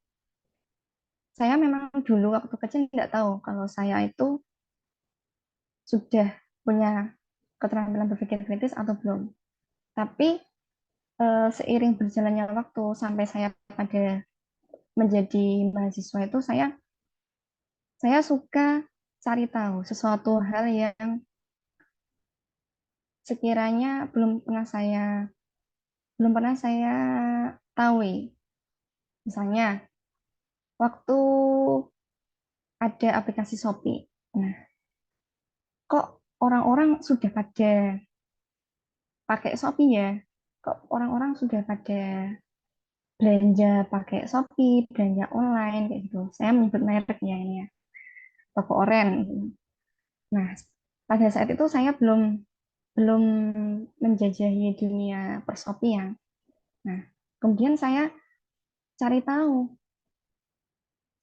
saya memang dulu waktu kecil tidak tahu kalau saya itu sudah punya keterampilan berpikir kritis atau belum. Tapi seiring berjalannya waktu sampai saya pada menjadi mahasiswa itu saya suka cari tahu sesuatu hal yang sekiranya belum pernah saya tahu. Misalnya waktu ada aplikasi Shopee. Nah, kok orang-orang sudah pada pakai Shopee ya? Kok orang-orang sudah pada belanja pakai Shopee, belanja online kayak gitu. Saya menyebut mereknya ini ya, toko oren. Nah, pada saat itu saya belum belum menjajahi dunia pershopian. Nah, kemudian saya cari tahu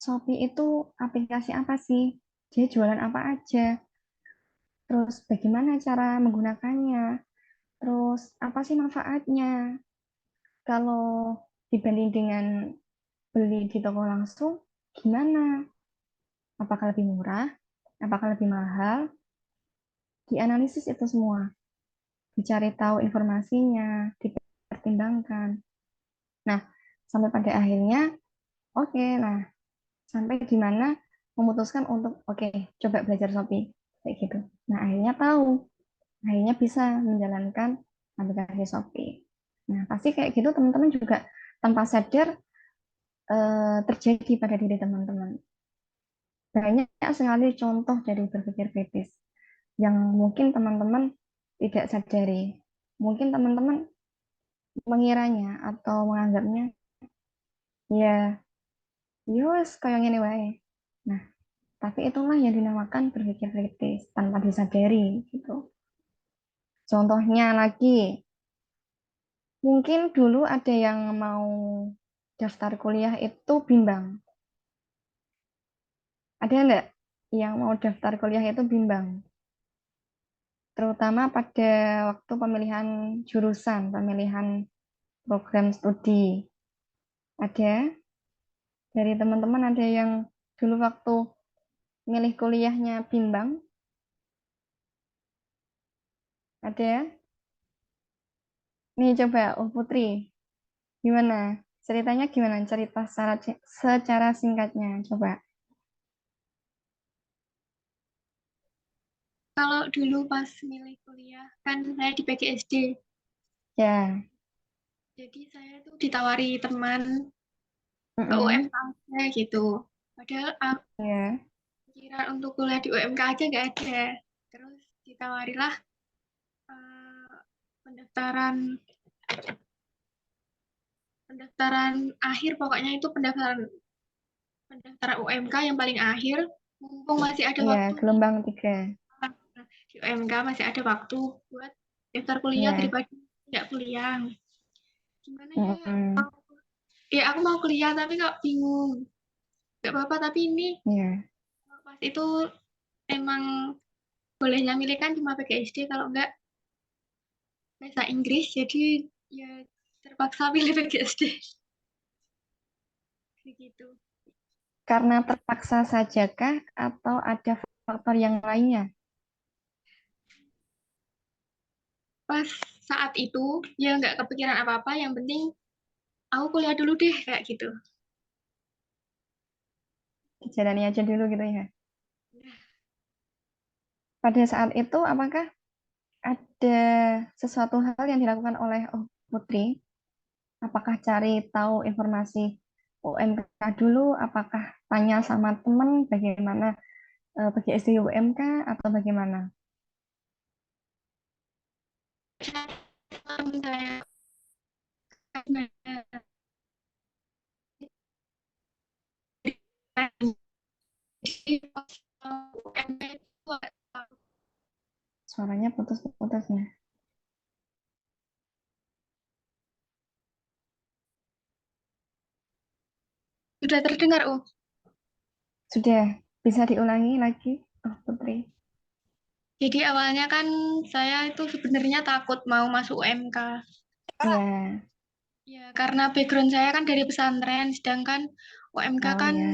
Shopee itu aplikasi apa sih? Dia jualan apa aja? Terus bagaimana cara menggunakannya? Terus apa sih manfaatnya? Kalau dibanding dengan beli di toko langsung, gimana? Apakah lebih murah? Apakah lebih mahal? Dianalisis itu semua. Dicari tahu informasinya, dipertimbangkan. Nah, sampai pada akhirnya, oke, nah, sampai di mana memutuskan untuk, oke, coba belajar Shopee. Kayak gitu. Nah, akhirnya bisa menjalankan aplikasi Shopee. Nah, pasti kayak gitu teman-teman juga tanpa sadar terjadi pada diri teman-teman. Banyak sekali contoh dari berpikir kritis yang mungkin teman-teman tidak sadari. Mungkin teman-teman mengiranya atau menganggapnya ya yos kayak gini wae. Nah, tapi itulah yang dinamakan berpikir kritis tanpa disadari gitu. Contohnya lagi, mungkin dulu ada yang mau daftar kuliah itu bimbang. Ada enggak yang mau daftar kuliah itu bimbang? Terutama pada waktu pemilihan jurusan, pemilihan program studi. Ada dari teman-teman ada yang dulu waktu milih kuliahnya bimbang? Ada? Nih coba, Oh Putri, gimana? Ceritanya gimana? Cerita secara singkatnya, coba. Kalau dulu pas milih kuliah, kan saya di PGSD. Ya. Jadi saya tuh ditawari teman ke Mm-mm. UMK aja gitu. Padahal Ya. pikiran untuk kuliah di UMK aja nggak ada. Terus ditawarilah eh, pendaftaran pendaftaran akhir, pokoknya itu pendaftaran UMK yang paling akhir, mumpung masih ada Iya, waktu gelombang 3. di UMK, masih ada waktu buat daftar kuliah Iya. daripada tidak kuliah. Gimana ya? Mm-mm. Ya aku mau kuliah tapi kok bingung. Gak apa-apa, tapi ini Iya. pas itu emang bolehnya milih kan cuma PGSD, kalau enggak bahasa Inggris, jadi ya terpaksa pilih PGSD. Begitu. Karena terpaksa sajakah atau ada faktor yang lainnya? Pas saat itu ya nggak kepikiran apa-apa, yang penting aku kuliah dulu deh kayak gitu. Jalani aja dulu gitu ya. Pada saat itu apakah ada sesuatu hal yang dilakukan oleh Putri? Apakah cari tahu informasi UMK dulu? Apakah tanya sama teman bagaimana PGSD UMK atau bagaimana? Saya Suaranya putus-putus ya. sudah terdengar, Sudah, bisa diulangi lagi, Putri? Jadi awalnya kan saya itu sebenarnya takut mau masuk UMK. Ya. Ya, karena background saya kan dari pesantren, sedangkan UMK Oh kan ya,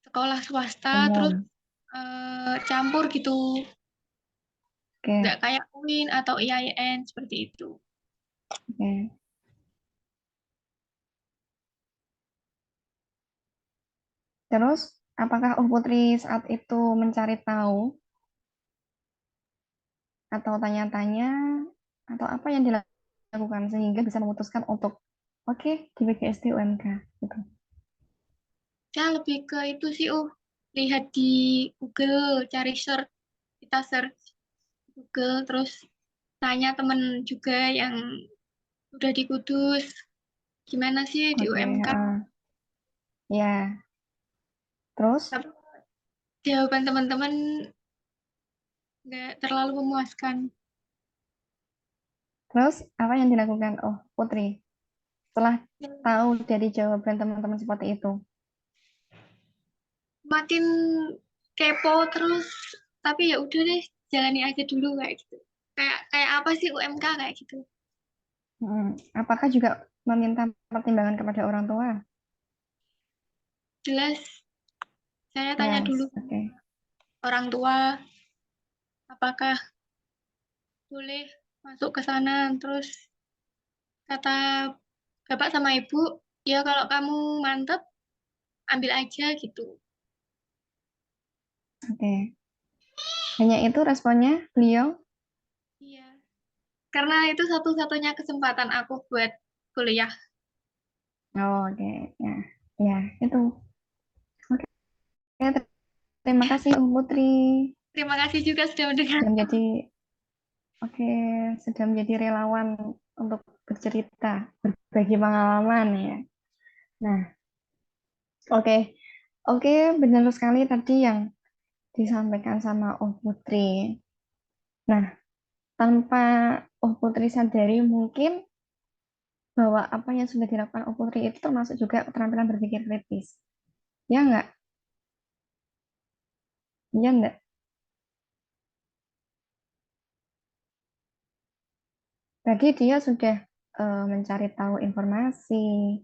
sekolah swasta, terus umum. campur gitu. Oke, Nggak kayak UIN atau IAIN seperti itu. oke. Terus, apakah Putri saat itu mencari tahu atau tanya-tanya atau apa yang dilakukan sehingga bisa memutuskan untuk oke di PGSD UMK gitu. Saya lebih ke itu sih, lihat di Google, cari search, kita search Google, terus tanya temen juga yang udah di Kudus, gimana sih di Oke, UMK. ya. Terus, Tapi jawaban teman-teman nggak terlalu memuaskan. apa yang dilakukan Putri setelah tahu dari jawaban teman-teman seperti itu? Makin kepo terus, tapi ya udah deh, jalani aja dulu kayak gitu. Kayak apa sih UMK kayak gitu. Apakah juga meminta pertimbangan kepada orang tua? Jelas saya tanya Yes, dulu oke. orang tua apakah boleh masuk ke sana, terus kata bapak sama ibu, ya kalau kamu mantep ambil aja gitu. Oke. Hanya itu responnya beliau? Iya, karena itu satu-satunya kesempatan aku buat kuliah. Oh, oke. Ya, ya itu. Oke, terima kasih Putri. Terima kasih juga sudah mendengar. Sudah menjadi Oke, sudah menjadi relawan untuk bercerita, berbagi pengalaman ya. Nah, oke. Oke, benar sekali tadi yang disampaikan sama Putri. Nah, tanpa Putri sadari mungkin bahwa apa yang sudah dilakukan Putri itu termasuk juga keterampilan berpikir kritis. Ya enggak? Ya enggak? Tadi dia sudah mencari tahu informasi,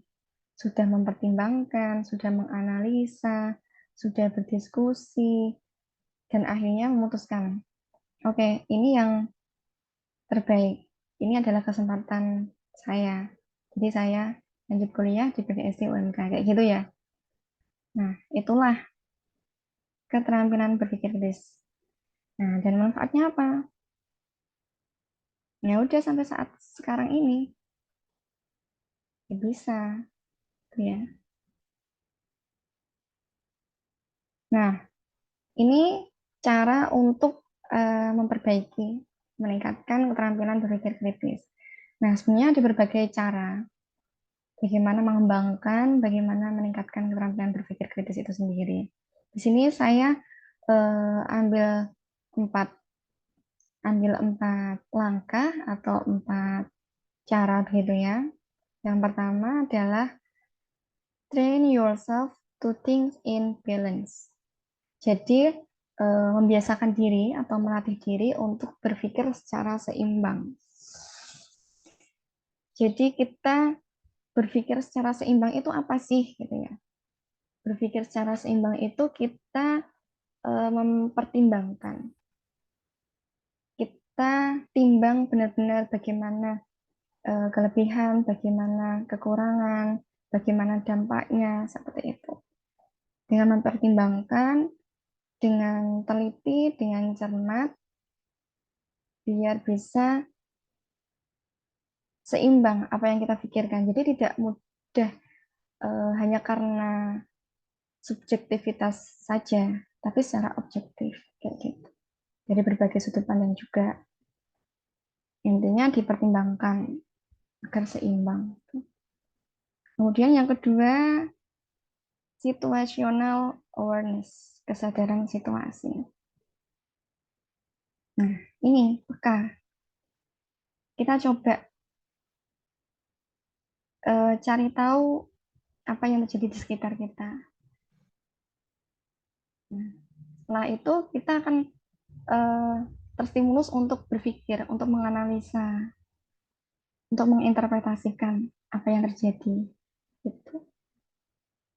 sudah mempertimbangkan, sudah menganalisa, sudah berdiskusi, dan akhirnya memutuskan, oke, ini yang terbaik. Ini adalah kesempatan saya. Jadi saya lanjut kuliah di PGSD UMK, kayak gitu ya. Nah, itulah keterampilan berpikir kritis. Nah, dan manfaatnya apa? Ya udah sampai saat sekarang ini ya bisa, ya. Nah, ini cara untuk memperbaiki, meningkatkan keterampilan berpikir kritis. Nah, sebenarnya ada berbagai cara bagaimana mengembangkan, bagaimana meningkatkan keterampilan berpikir kritis itu sendiri. Di sini saya ambil empat langkah atau 4 cara begitu ya. Yang pertama adalah train yourself to think in balance. Jadi membiasakan diri atau melatih diri untuk berpikir secara seimbang. Jadi kita berpikir secara seimbang itu apa sih gitu ya? Berpikir secara seimbang itu kita mempertimbangkan. Kita timbang benar-benar bagaimana kelebihan, bagaimana kekurangan, bagaimana dampaknya, seperti itu. Dengan mempertimbangkan, dengan teliti, dengan cermat, biar bisa seimbang apa yang kita pikirkan. Jadi tidak mudah hanya karena subjektivitas saja, tapi secara objektif, kayak gitu. Dari berbagai sudut pandang juga. Intinya dipertimbangkan agar seimbang. Kemudian yang kedua, situational awareness, kesadaran situasi. Nah, ini peka. Kita coba cari tahu apa yang terjadi di sekitar kita. Nah, setelah itu kita akan terstimulus untuk berpikir, untuk menganalisa, untuk menginterpretasikan apa yang terjadi. Gitu.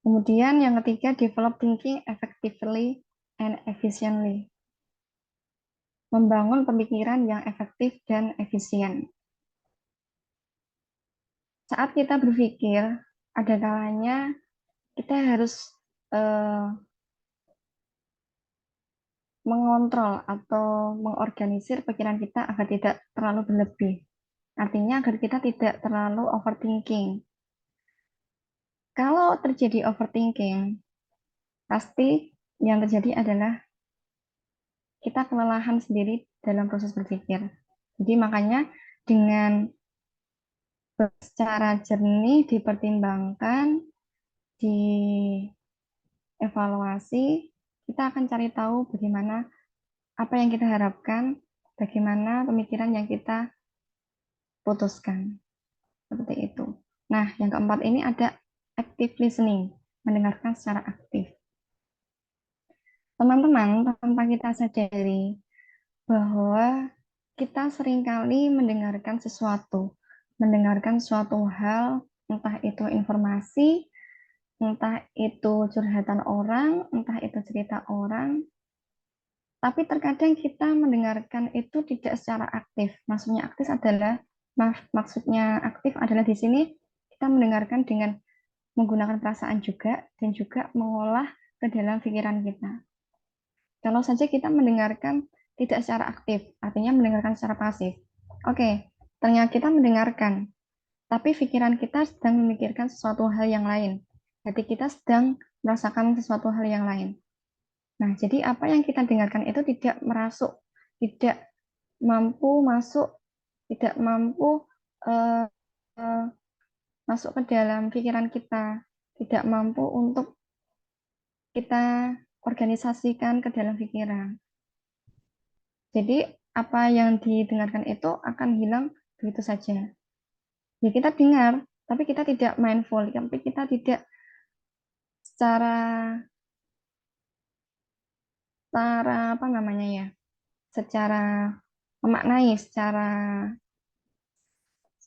Kemudian yang ketiga, develop thinking effectively and efficiently. Membangun pemikiran yang efektif dan efisien. Saat kita berpikir, ada kalanya kita harus mengontrol atau mengorganisir pikiran kita agar tidak terlalu berlebih. Artinya agar kita tidak terlalu overthinking. Kalau terjadi overthinking, pasti yang terjadi adalah kita kelelahan sendiri dalam proses berpikir. Jadi makanya dengan secara jernih dipertimbangkan, dievaluasi, kita akan cari tahu bagaimana apa yang kita harapkan, bagaimana pemikiran yang kita putuskan. Seperti itu. Nah, yang keempat ini ada active listening, mendengarkan secara aktif. Teman-teman, tanpa kita sadari bahwa kita seringkali mendengarkan sesuatu hal, entah itu informasi, entah itu curhatan orang, entah itu cerita orang, tapi terkadang kita mendengarkan itu tidak secara aktif. Maksudnya aktif adalah di sini kita mendengarkan dengan menggunakan perasaan juga dan juga mengolah ke dalam pikiran kita. Kalau saja kita mendengarkan tidak secara aktif, artinya mendengarkan secara pasif. Oke, ternyata kita mendengarkan, tapi pikiran kita sedang memikirkan sesuatu hal yang lain. Jadi kita sedang merasakan sesuatu hal yang lain. Nah, jadi apa yang kita dengarkan itu tidak merasuk, tidak mampu masuk, tidak mampu masuk ke dalam pikiran kita, tidak mampu untuk kita organisasikan ke dalam pikiran. Jadi apa yang didengarkan itu akan hilang begitu saja. Ya kita dengar, tapi kita tidak mindful, tapi kita tidak secara apa namanya ya, secara memaknai, secara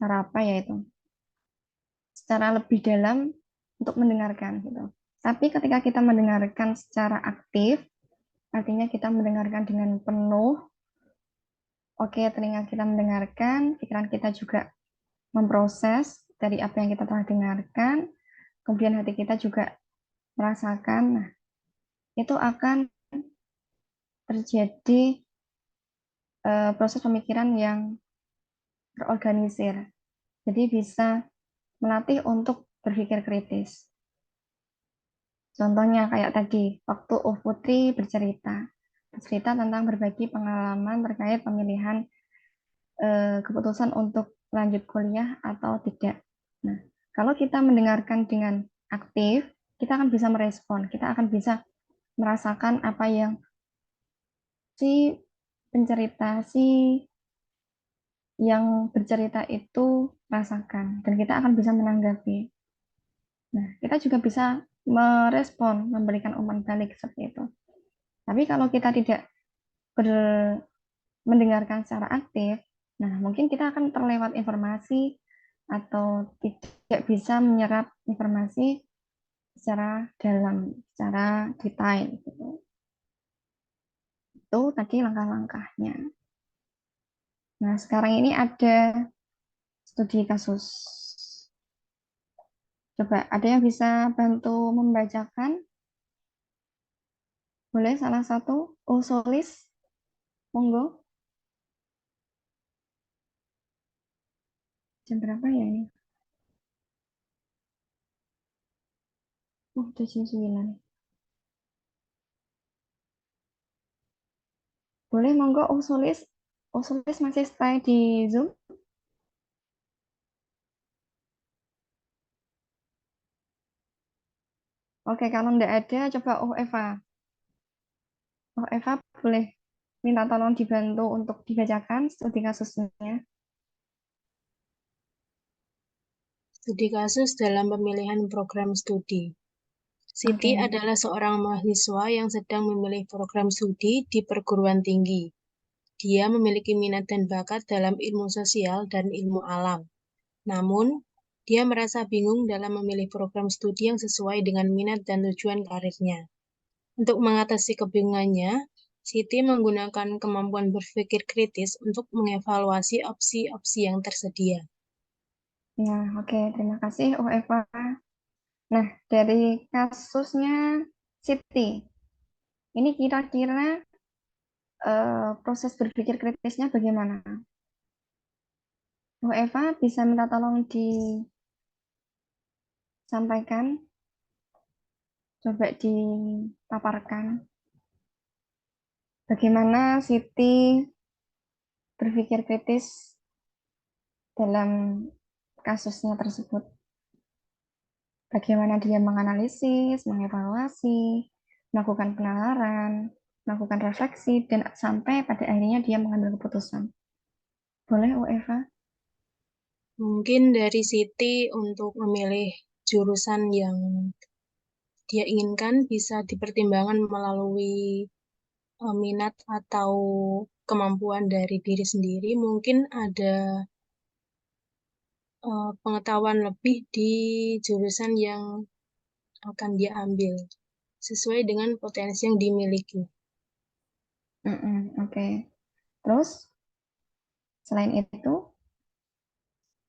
apa ya itu, secara lebih dalam untuk mendengarkan gitu. Tapi ketika kita mendengarkan secara aktif, artinya kita mendengarkan dengan penuh. Oke, telinga kita mendengarkan, pikiran kita juga memproses dari apa yang kita telah dengarkan, kemudian hati kita juga merasakan. Nah, itu akan terjadi proses pemikiran yang terorganisir. Jadi bisa melatih untuk berpikir kritis. Contohnya kayak tadi, waktu Putri bercerita tentang berbagi pengalaman terkait pemilihan keputusan untuk lanjut kuliah atau tidak. Nah, kalau kita mendengarkan dengan aktif, kita akan bisa merespon, kita akan bisa merasakan apa yang si pencerita, yang bercerita itu rasakan, dan kita akan bisa menanggapi. Nah, kita juga bisa merespon, memberikan umpan balik seperti itu. Tapi kalau kita tidak mendengarkan secara aktif, nah mungkin kita akan terlewat informasi atau tidak bisa menyerap informasi secara dalam, secara detail. Gitu. Itu tadi langkah-langkahnya. Nah, sekarang ini ada studi kasus. Coba, ada yang bisa bantu membacakan? Boleh salah satu? Solis? Monggo. Jam berapa ya ini? Udah jam 9. Boleh, monggo Solis. Solis masih stay di Zoom? Oke, kalau enggak ada, coba Eva. Eva boleh minta tolong dibantu untuk dibacakan studi kasusnya. Studi kasus dalam pemilihan program studi. Siti Oke. adalah seorang mahasiswa yang sedang memilih program studi di perguruan tinggi. Dia memiliki minat dan bakat dalam ilmu sosial dan ilmu alam. Namun, dia merasa bingung dalam memilih program studi yang sesuai dengan minat dan tujuan karirnya. Untuk mengatasi kebingungannya, Siti menggunakan kemampuan berpikir kritis untuk mengevaluasi opsi-opsi yang tersedia. Nah, oke. Terima kasih, Eva. Nah, dari kasusnya Siti, ini kira-kira proses berpikir kritisnya bagaimana? Eva bisa minta tolong disampaikan, coba dipaparkan. Bagaimana Siti berpikir kritis dalam kasusnya tersebut? Bagaimana dia menganalisis, mengevaluasi, melakukan penalaran, melakukan refleksi, dan sampai pada akhirnya dia mengambil keputusan. Boleh, Eva? Mungkin dari Siti untuk memilih jurusan yang dia inginkan bisa dipertimbangkan melalui minat atau kemampuan dari diri sendiri. Mungkin ada pengetahuan lebih di jurusan yang akan dia ambil sesuai dengan potensi yang dimiliki. Oke. Terus, selain itu,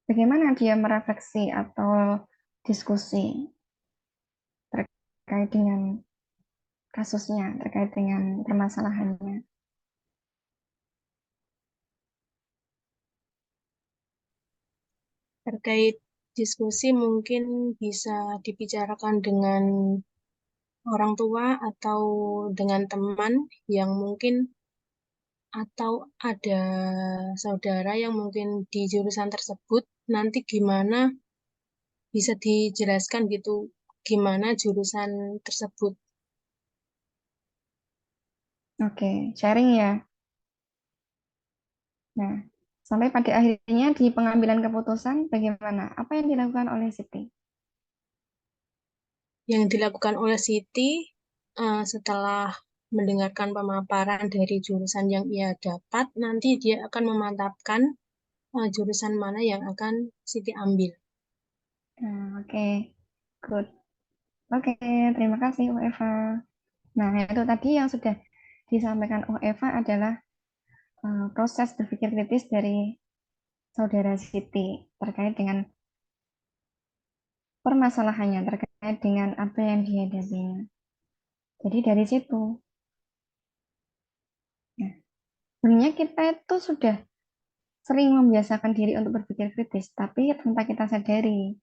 bagaimana dia merefleksi atau diskusi terkait dengan kasusnya, terkait dengan permasalahannya? Terkait diskusi mungkin bisa dibicarakan dengan orang tua atau dengan teman yang mungkin atau ada saudara yang mungkin di jurusan tersebut, nanti gimana bisa dijelaskan gitu, gimana jurusan tersebut. Oke, sharing ya. Nah, sampai pada akhirnya di pengambilan keputusan bagaimana? Apa yang dilakukan oleh Siti? Yang dilakukan oleh Siti setelah mendengarkan pemaparan dari jurusan yang ia dapat, nanti dia akan memantapkan jurusan mana yang akan Siti ambil. Oke, good. Oke, terima kasih Eva. Nah, itu tadi yang sudah disampaikan Eva adalah proses berpikir kritis dari saudara Siti terkait dengan permasalahannya, terkait dengan apa yang dihadapinya. Jadi dari situ. Nah, Sebenarnya kita itu sudah sering membiasakan diri untuk berpikir kritis, tapi tanpa kita sadari.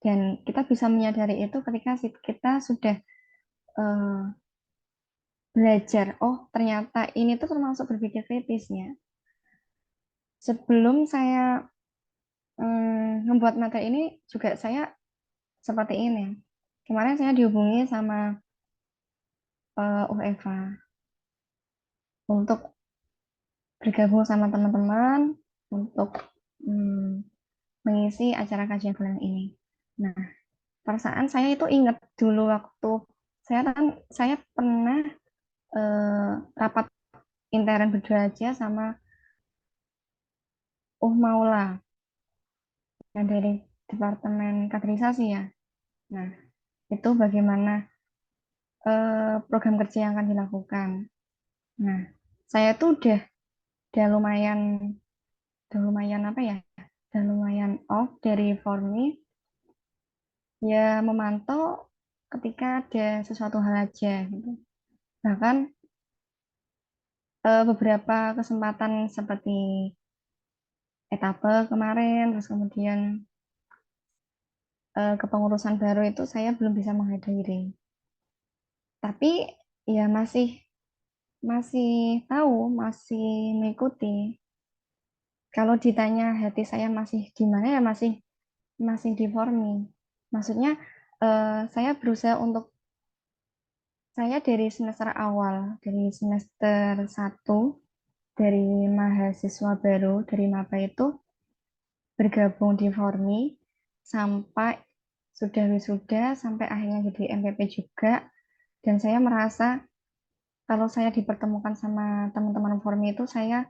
Dan kita bisa menyadari itu ketika kita sudah eh, belajar, oh ternyata ini tuh termasuk berpikir kritisnya. Sebelum saya membuat materi ini juga saya seperti ini. Kemarin saya dihubungi sama UEFA untuk bergabung sama teman-teman untuk mengisi acara kajian bulan ini. Nah, perasaan saya itu ingat dulu waktu saya pernah rapat intern berdua aja sama Maula yang dari Departemen Kaderisasi ya. Nah, itu bagaimana program kerja yang akan dilakukan. Nah, saya tuh udah lumayan apa ya? Udah lumayan off dari Formi ya memantau ketika ada sesuatu hal aja gitu. Bahkan beberapa kesempatan seperti etapa kemarin, terus kemudian kepengurusan baru itu saya belum bisa menghadiri. Tapi ya masih tahu, masih mengikuti. Kalau ditanya hati saya masih di mana ya masih di Formi. Maksudnya saya berusaha untuk saya dari semester awal, dari semester 1 dari mahasiswa baru dari MAPA itu bergabung di Formi sampai sudah wisuda sampai akhirnya jadi MPP juga, dan saya merasa kalau saya dipertemukan sama teman-teman Formi itu saya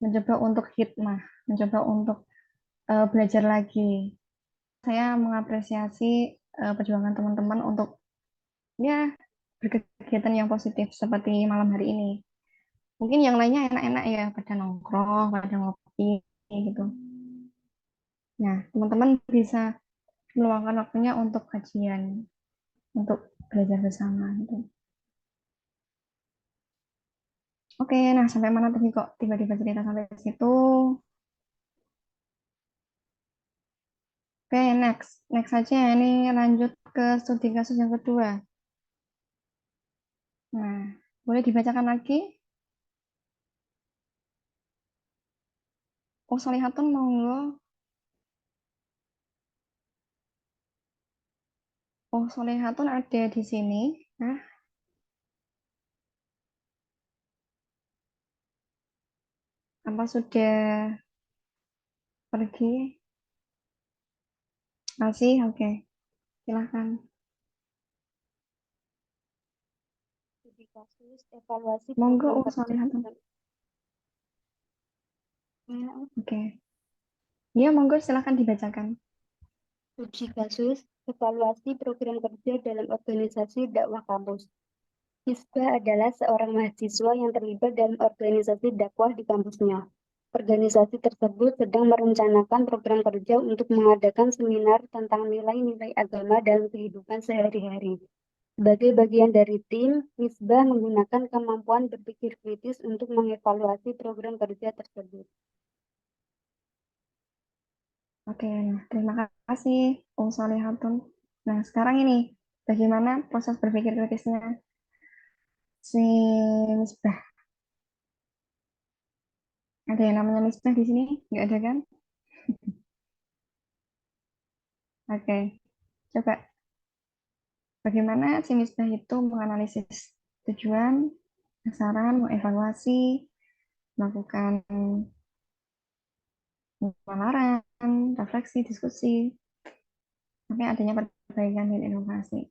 mencoba untuk hikmah, mencoba untuk belajar lagi. Saya mengapresiasi perjuangan teman-teman untuk ya berkegiatan yang positif seperti malam hari ini. Mungkin yang lainnya enak-enak ya, pada nongkrong, pada ngopi gitu. Nah, teman-teman bisa meluangkan waktunya untuk kajian, untuk belajar bersama gitu. Oke, nah sampai mana tadi kok tiba-tiba cerita sampai situ? Oke, next aja ini lanjut ke studi kasus yang kedua. Nah, boleh dibacakan lagi? Oh, Solihatun monggo. Oh, Solihatun ada di sini. Nah, apa sudah pergi? Masih? Oke, silahkan. Studi kasus evaluasi Monggo, program oh kerja. Solihatun. Oke. Ya, monggo silahkan dibacakan. Uji kasus evaluasi program kerja dalam organisasi dakwah kampus. Misbah adalah seorang mahasiswa yang terlibat dalam organisasi dakwah di kampusnya. Organisasi tersebut sedang merencanakan program kerja untuk mengadakan seminar tentang nilai-nilai agama dalam kehidupan sehari-hari. Sebagai bagian dari tim, Misbah menggunakan kemampuan berpikir kritis untuk mengevaluasi program kerja tersebut. Oke, nah, terima kasih, Om Solihatun. Nah, sekarang ini, bagaimana proses berpikir kritisnya si Misbah? Ada yang namanya Misbah di sini? Nggak ada kan? Oke, coba bagaimana si Misbah itu menganalisis tujuan, sasaran, mengevaluasi, melakukan penalaran, refleksi, diskusi, sampai adanya perbaikan dan inovasi.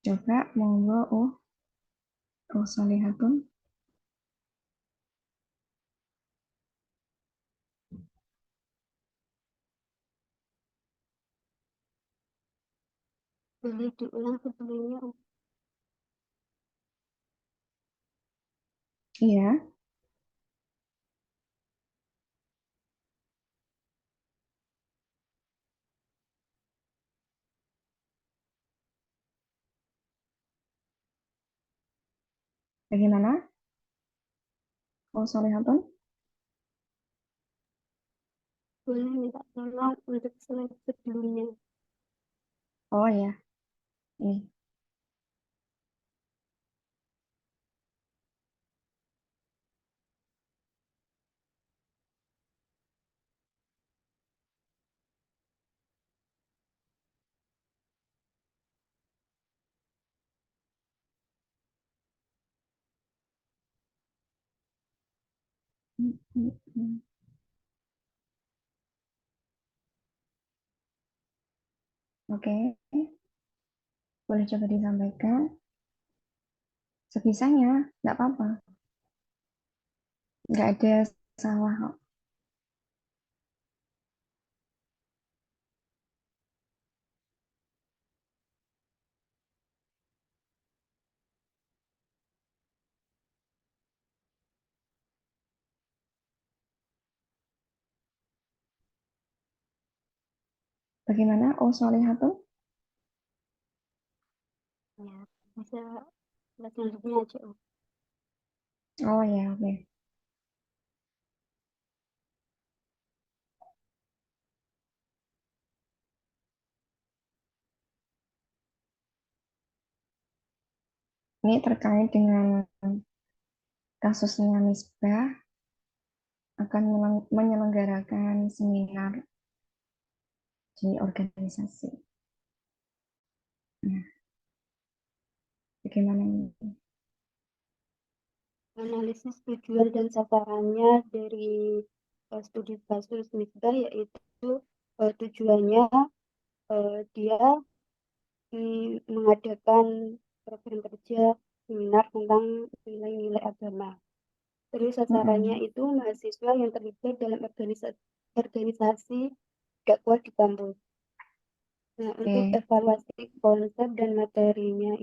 Coba, monggo, Solihatun. Boleh diulang sebelumnya. Iya. Bagaimana? Oh, Solihatun? Boleh minta tolong untuk slide sebelumnya. Oh ya, ini. Oke, boleh coba disampaikan. Sebisanya, nggak apa-apa. Nggak ada salah kok. Bagaimana? Oh, Solihatun? Ya, bisa slide selanjutnya aja, Om. Oh ya, oke. Ini terkait dengan kasusnya Misbah akan menyelenggarakan seminar di organisasi. Nah, bagaimana ini? Analisis tujuan dan sasarannya dari studi kasus Misbah, yaitu tujuannya dia mengadakan program kerja seminar tentang nilai-nilai agama. Terus sasarannya itu mahasiswa yang terlibat dalam organisasi dakwah di kampus. Nah, untuk evaluasi konsep dan materinya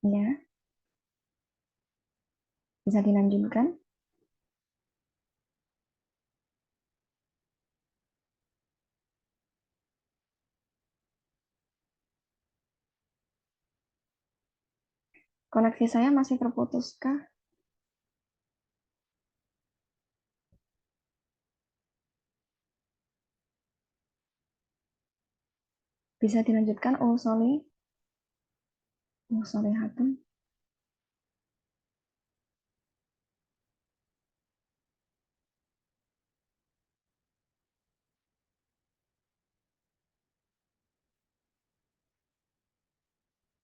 Ya, bisa dilanjutkan. Koneksi saya masih terputus kah? Bisa dilanjutkan? Oh, Solihatun.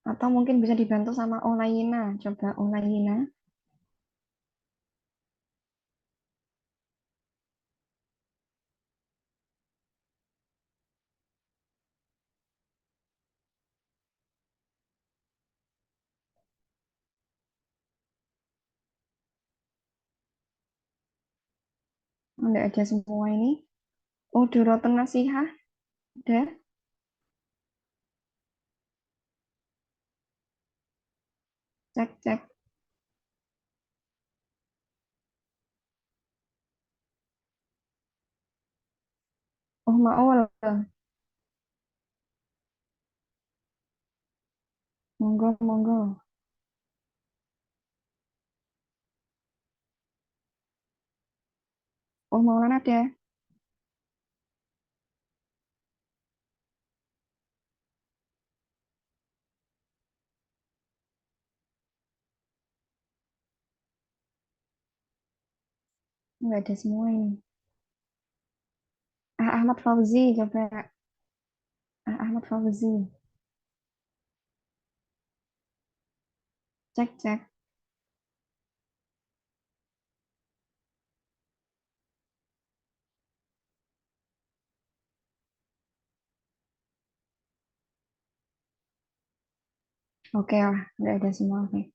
Atau mungkin bisa dibantu sama Olayina. Coba Olayina. Nggak ada semua ini. Oh, Durotun Nasihah. Udah. Cek. Oh, Maul. Monggo. Oh, Maulana ada. Nggak ada semua ini. Ahmad Fauzi, coba. Ahmad Fauzi. Cek. Oke lah, nggak ada semua. Oke.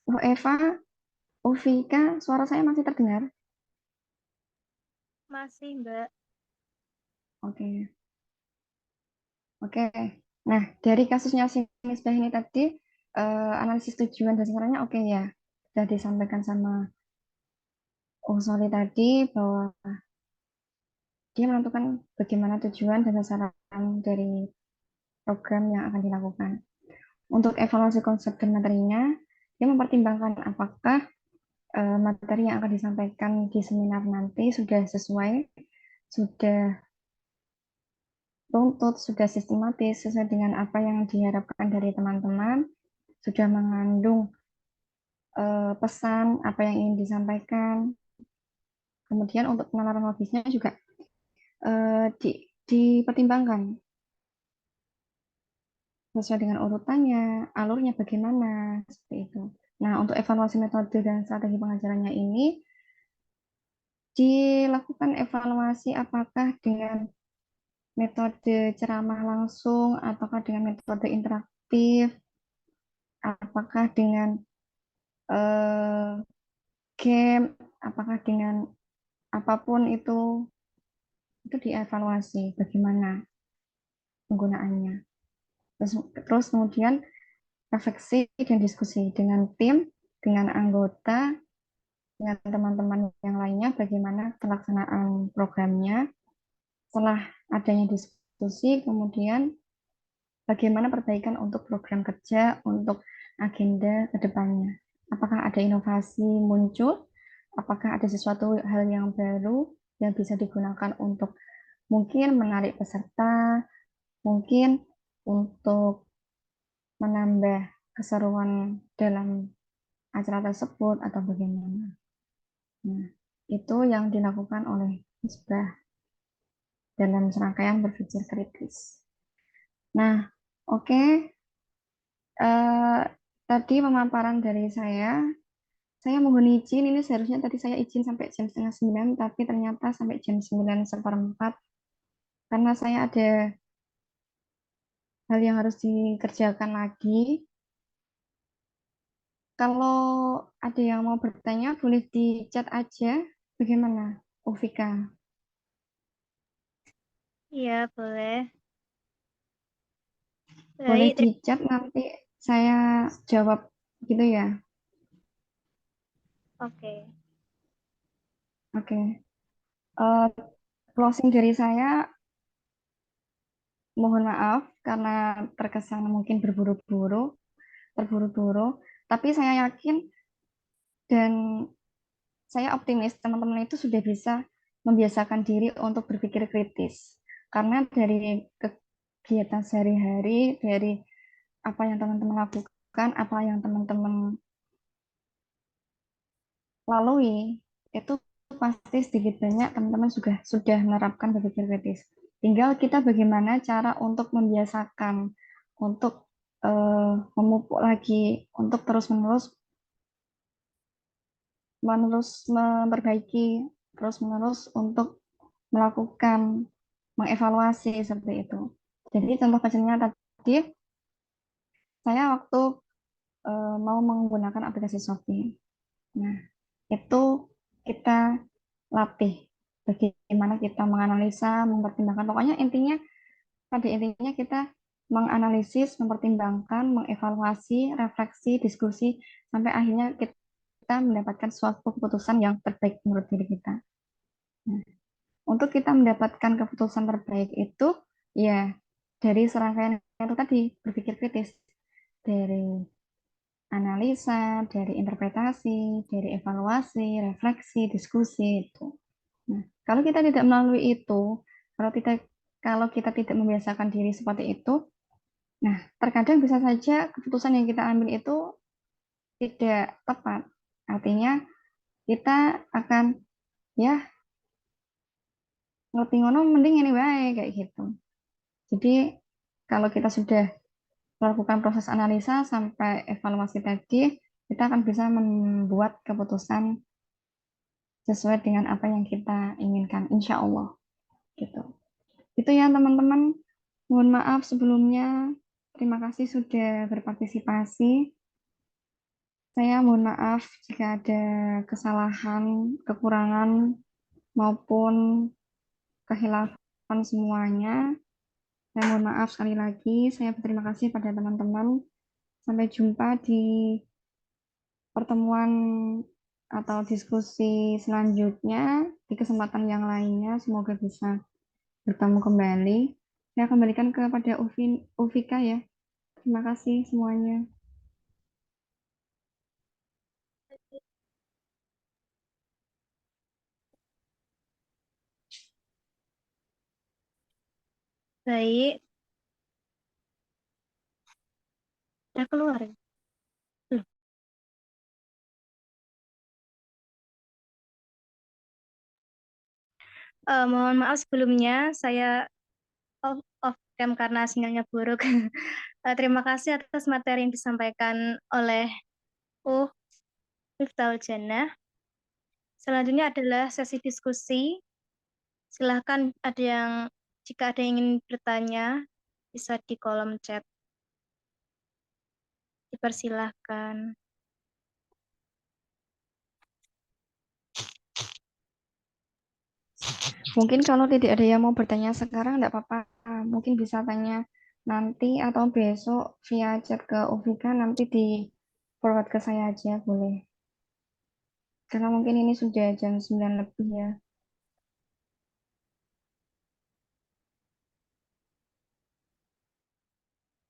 Oh, Eva, Vika, suara saya masih terdengar? Masih, Mbak. Oke. Nah, dari kasusnya si Misbah ini tadi, analisis tujuan dan sasarannya oke ya. Sudah disampaikan sama Soli tadi bahwa dia menentukan bagaimana tujuan dan sasaran dari program yang akan dilakukan. Untuk evaluasi konsep dan materinya, dia mempertimbangkan apakah materi yang akan disampaikan di seminar nanti sudah sesuai, sudah runtut, sudah sistematis, sesuai dengan apa yang diharapkan dari teman-teman, sudah mengandung pesan apa yang ingin disampaikan. Kemudian untuk penalaran logisnya juga dipertimbangkan sesuai dengan urutannya, alurnya bagaimana, seperti itu. Nah, untuk evaluasi metode dan strategi pengajarannya ini dilakukan evaluasi apakah dengan metode ceramah langsung, ataukah dengan metode interaktif, apakah dengan game, apakah dengan apapun itu dievaluasi bagaimana penggunaannya. Terus kemudian refleksi dan diskusi dengan tim, dengan anggota, dengan teman-teman yang lainnya, bagaimana pelaksanaan programnya. Setelah adanya diskusi, kemudian bagaimana perbaikan untuk program kerja, untuk agenda ke depannya. Apakah ada inovasi muncul? Apakah ada sesuatu hal yang baru yang bisa digunakan untuk mungkin menarik peserta, mungkin untuk menambah keseruan dalam acara tersebut atau bagaimana. Nah, itu yang dilakukan oleh Misbah dalam serangkaian berpikir kritis. Nah, oke. Tadi pemaparan dari saya mohon izin, ini seharusnya tadi saya izin sampai jam 8:30, tapi ternyata sampai jam 9:15, karena saya ada hal yang harus dikerjakan lagi. Kalau ada yang mau bertanya, boleh di chat aja. Bagaimana, Ufika? Iya, boleh. Boleh Baik, di chat, nanti saya jawab gitu ya. oke. Oke. Closing dari saya, mohon maaf karena terkesan mungkin terburu-buru, tapi saya yakin dan saya optimis teman-teman itu sudah bisa membiasakan diri untuk berpikir kritis. Karena dari kegiatan sehari-hari, dari apa yang teman-teman lakukan, apa yang teman-teman lalui, itu pasti sedikit banyak teman-teman sudah menerapkan berpikir kritis. Tinggal kita bagaimana cara untuk membiasakan, untuk memupuk lagi, untuk terus-menerus memperbaiki, terus-menerus untuk melakukan mengevaluasi seperti itu. Jadi contoh kecilnya tadi, saya waktu mau menggunakan aplikasi Shopee. Nah, itu kita latih bagaimana kita menganalisa, mempertimbangkan. Pokoknya pada intinya kita menganalisis, mempertimbangkan, mengevaluasi, refleksi, diskusi, sampai akhirnya kita mendapatkan suatu keputusan yang terbaik menurut diri kita. Nah, untuk kita mendapatkan keputusan terbaik itu, ya dari serangkaian itu tadi, berpikir kritis, dari analisa, dari interpretasi, dari evaluasi, refleksi, diskusi itu. Nah, kalau kita tidak melalui itu, kalau kita tidak membiasakan diri seperti itu, nah terkadang bisa saja keputusan yang kita ambil itu tidak tepat. Artinya kita akan ya ngerti ngono mending ini baik kayak gitu. Jadi kalau kita sudah melakukan proses analisa sampai evaluasi tadi, kita akan bisa membuat keputusan sesuai dengan apa yang kita inginkan, insya Allah. Gitu. Itu ya teman-teman. Mohon maaf sebelumnya. Terima kasih sudah berpartisipasi. Saya mohon maaf jika ada kesalahan, kekurangan, maupun kehilafan semuanya. Saya mohon maaf sekali lagi. Saya berterima kasih pada teman-teman Sampai jumpa di pertemuan atau diskusi selanjutnya di kesempatan yang lainnya. Semoga bisa bertemu kembali. Saya kembalikan kepada Uvika ya. Terima kasih semuanya. Baik, udah keluar ya? Belum. Mohon maaf sebelumnya, saya off cam karena sinyalnya buruk. Terima kasih atas materi yang disampaikan oleh Miftahul Jannah. Selanjutnya adalah sesi diskusi. Silahkan jika ada yang ingin bertanya, bisa di kolom chat. Dipersilahkan. Mungkin kalau tidak ada yang mau bertanya sekarang, tidak apa-apa. Mungkin bisa tanya nanti atau besok via chat ke Uvika, nanti di forward ke saya aja, boleh. Karena mungkin ini sudah jam 9 lebih ya.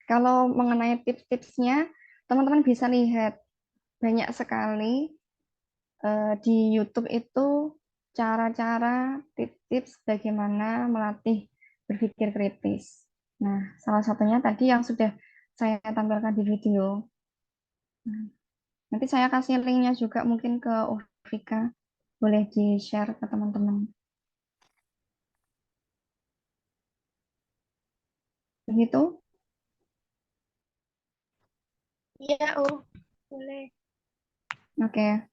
Kalau mengenai tips-tipsnya, teman-teman bisa lihat banyak sekali di YouTube itu cara-cara tips-tips bagaimana melatih berpikir kritis. Nah, salah satunya tadi yang sudah saya tampilkan di video. Nah, nanti saya kasih linknya juga mungkin ke Uvika, boleh di-share ke teman-teman. Begitu? Iya, boleh. Oke.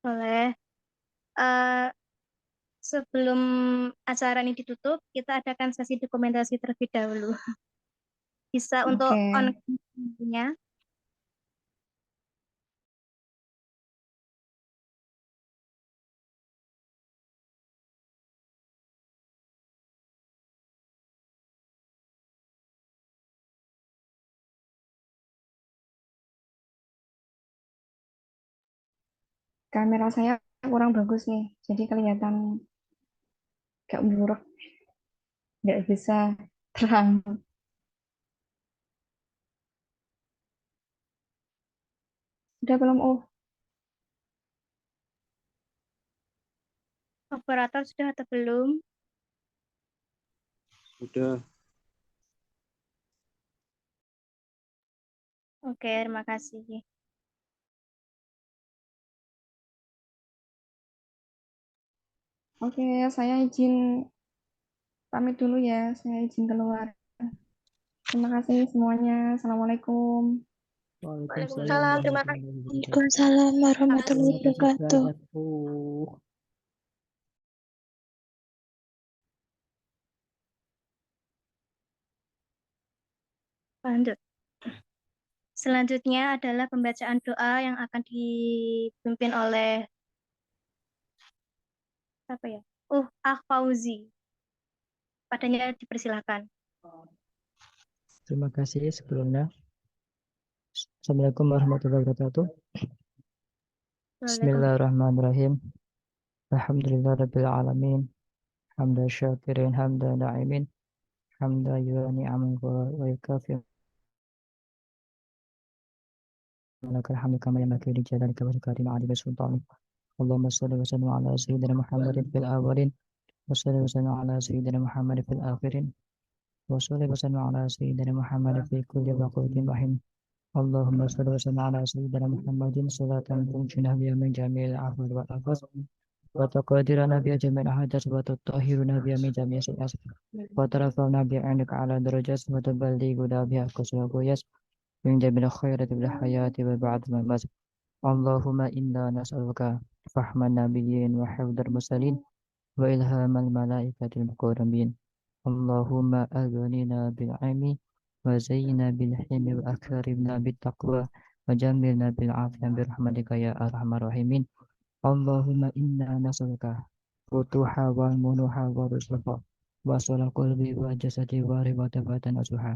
Boleh. Sebelum acara ini ditutup, kita adakan sesi dokumentasi terlebih dahulu. Bisa untuk on-nya. Kamera saya kurang bagus nih, jadi kelihatan gak buruk, nggak bisa terang. Udah belum? Operator sudah atau belum? Sudah. Oke, terima kasih. Oke, saya izin pamit dulu ya, saya izin keluar. Terima kasih semuanya. Assalamualaikum. Waalaikumsalam, terima kasih. Waalaikumsalam warahmatullahi wabarakatuh. Lanjut. Selanjutnya adalah pembacaan doa yang akan dipimpin oleh siapa ya? Fauzi. Padanya dipersilahkan. Terima kasih sebelumnya. Assalamualaikum warahmatullahi wabarakatuh. Bismillahirrahmanirrahim. Alhamdulillahirabbil alamin. Hamdan syakirin, hamdan na'imin. Hamdan yughni ni'aman wa yukafi. Lakal hamdu kama yanbaghi li jalalika wa karim 'azimi sultanik. Allahumma shalli wa sallim ala sayyidina Muhammadin fil awwalin wa salli wa sallim ala sayyidina Muhammadin fil akhirin wa salli wa sallim ala sayyidina Muhammadin fi kulli waqtin rahim. Allahumma shalli wa sallim ala sayyidina Muhammadin salatan tunjina biha min jami'il afat wal afat wa taqdirana biha jami'al hadas wa tutahhiruna biha min jami'is sayyi'at wa tarafa'na biha 'indaka ala darajat wa tuballighuna biha aqsal ghayat min jami'il khairati bil hayati wa ba'd al-mamat. Allahumma inna nas'aluka fahman nabiyyin wa hifdzal mursalin wa ilhamal malaikatil muqarrabin. Allahumma aghnina bil 'ilmi wa zayyina bil hilmi wa akrimna bit taqwa wa jammilna bil 'afiyati bi rahmatika ya arhamar rahimin. Allahumma inna nas'aluka futuha wal munuha wa rizqa wa sala qalbi wa jasadi wa ribata batan asuha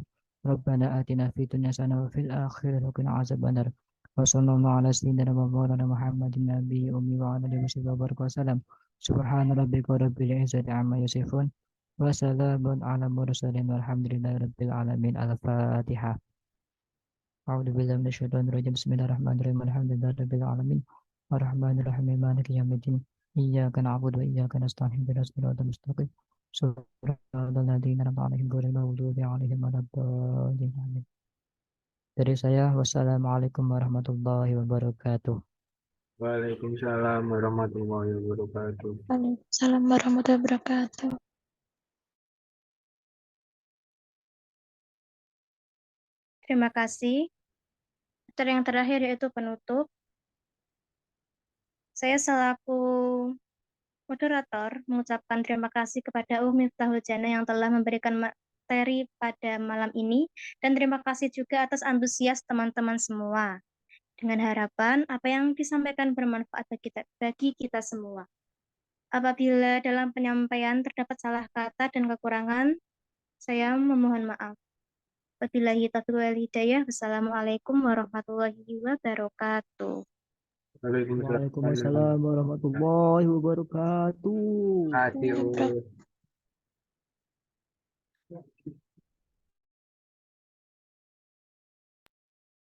ربنا آتنا في الدنيا حسنة وفي الآخرة وقنا عذاب النار وصلى الله على سيدنا ومولانا محمد النبي الأمي وعلى آله وصحبه وبارك وسلم سبحان ربك رب العزة عما يصفون وسلام على المرسلين والحمد لله رب العالمين. الفاتحة. أعوذ بالله من الشيطان الرجيم بسم الله الرحمن الرحيم الحمد لله رب العالمين الرحمن الرحيم مالك يوم الدين إياك نعبد وإياك نستعين اهدنا الصراط المستقيم صراط الذين أنعمت عليهم غير المغضوب عليهم ولا الضالين آمين. Dari saya, wassalamualaikum warahmatullahi wabarakatuh. Waalaikumsalam warahmatullahi wabarakatuh. Waalaikumsalam warahmatullahi wabarakatuh. Terima kasih. Yang terakhir yaitu penutup. Saya selaku moderator mengucapkan terima kasih kepada Miftahul Jannah yang telah memberikan materi pada malam ini dan terima kasih juga atas antusias teman-teman semua. Dengan harapan apa yang disampaikan bermanfaat bagi kita semua. Apabila dalam penyampaian terdapat salah kata dan kekurangan, saya memohon maaf. Wabillahi taufiq wal hidayah. Wassalamualaikum warahmatullahi wabarakatuh. Waalaikumsalam warahmatullahi wabarakatuh. Terima kasih.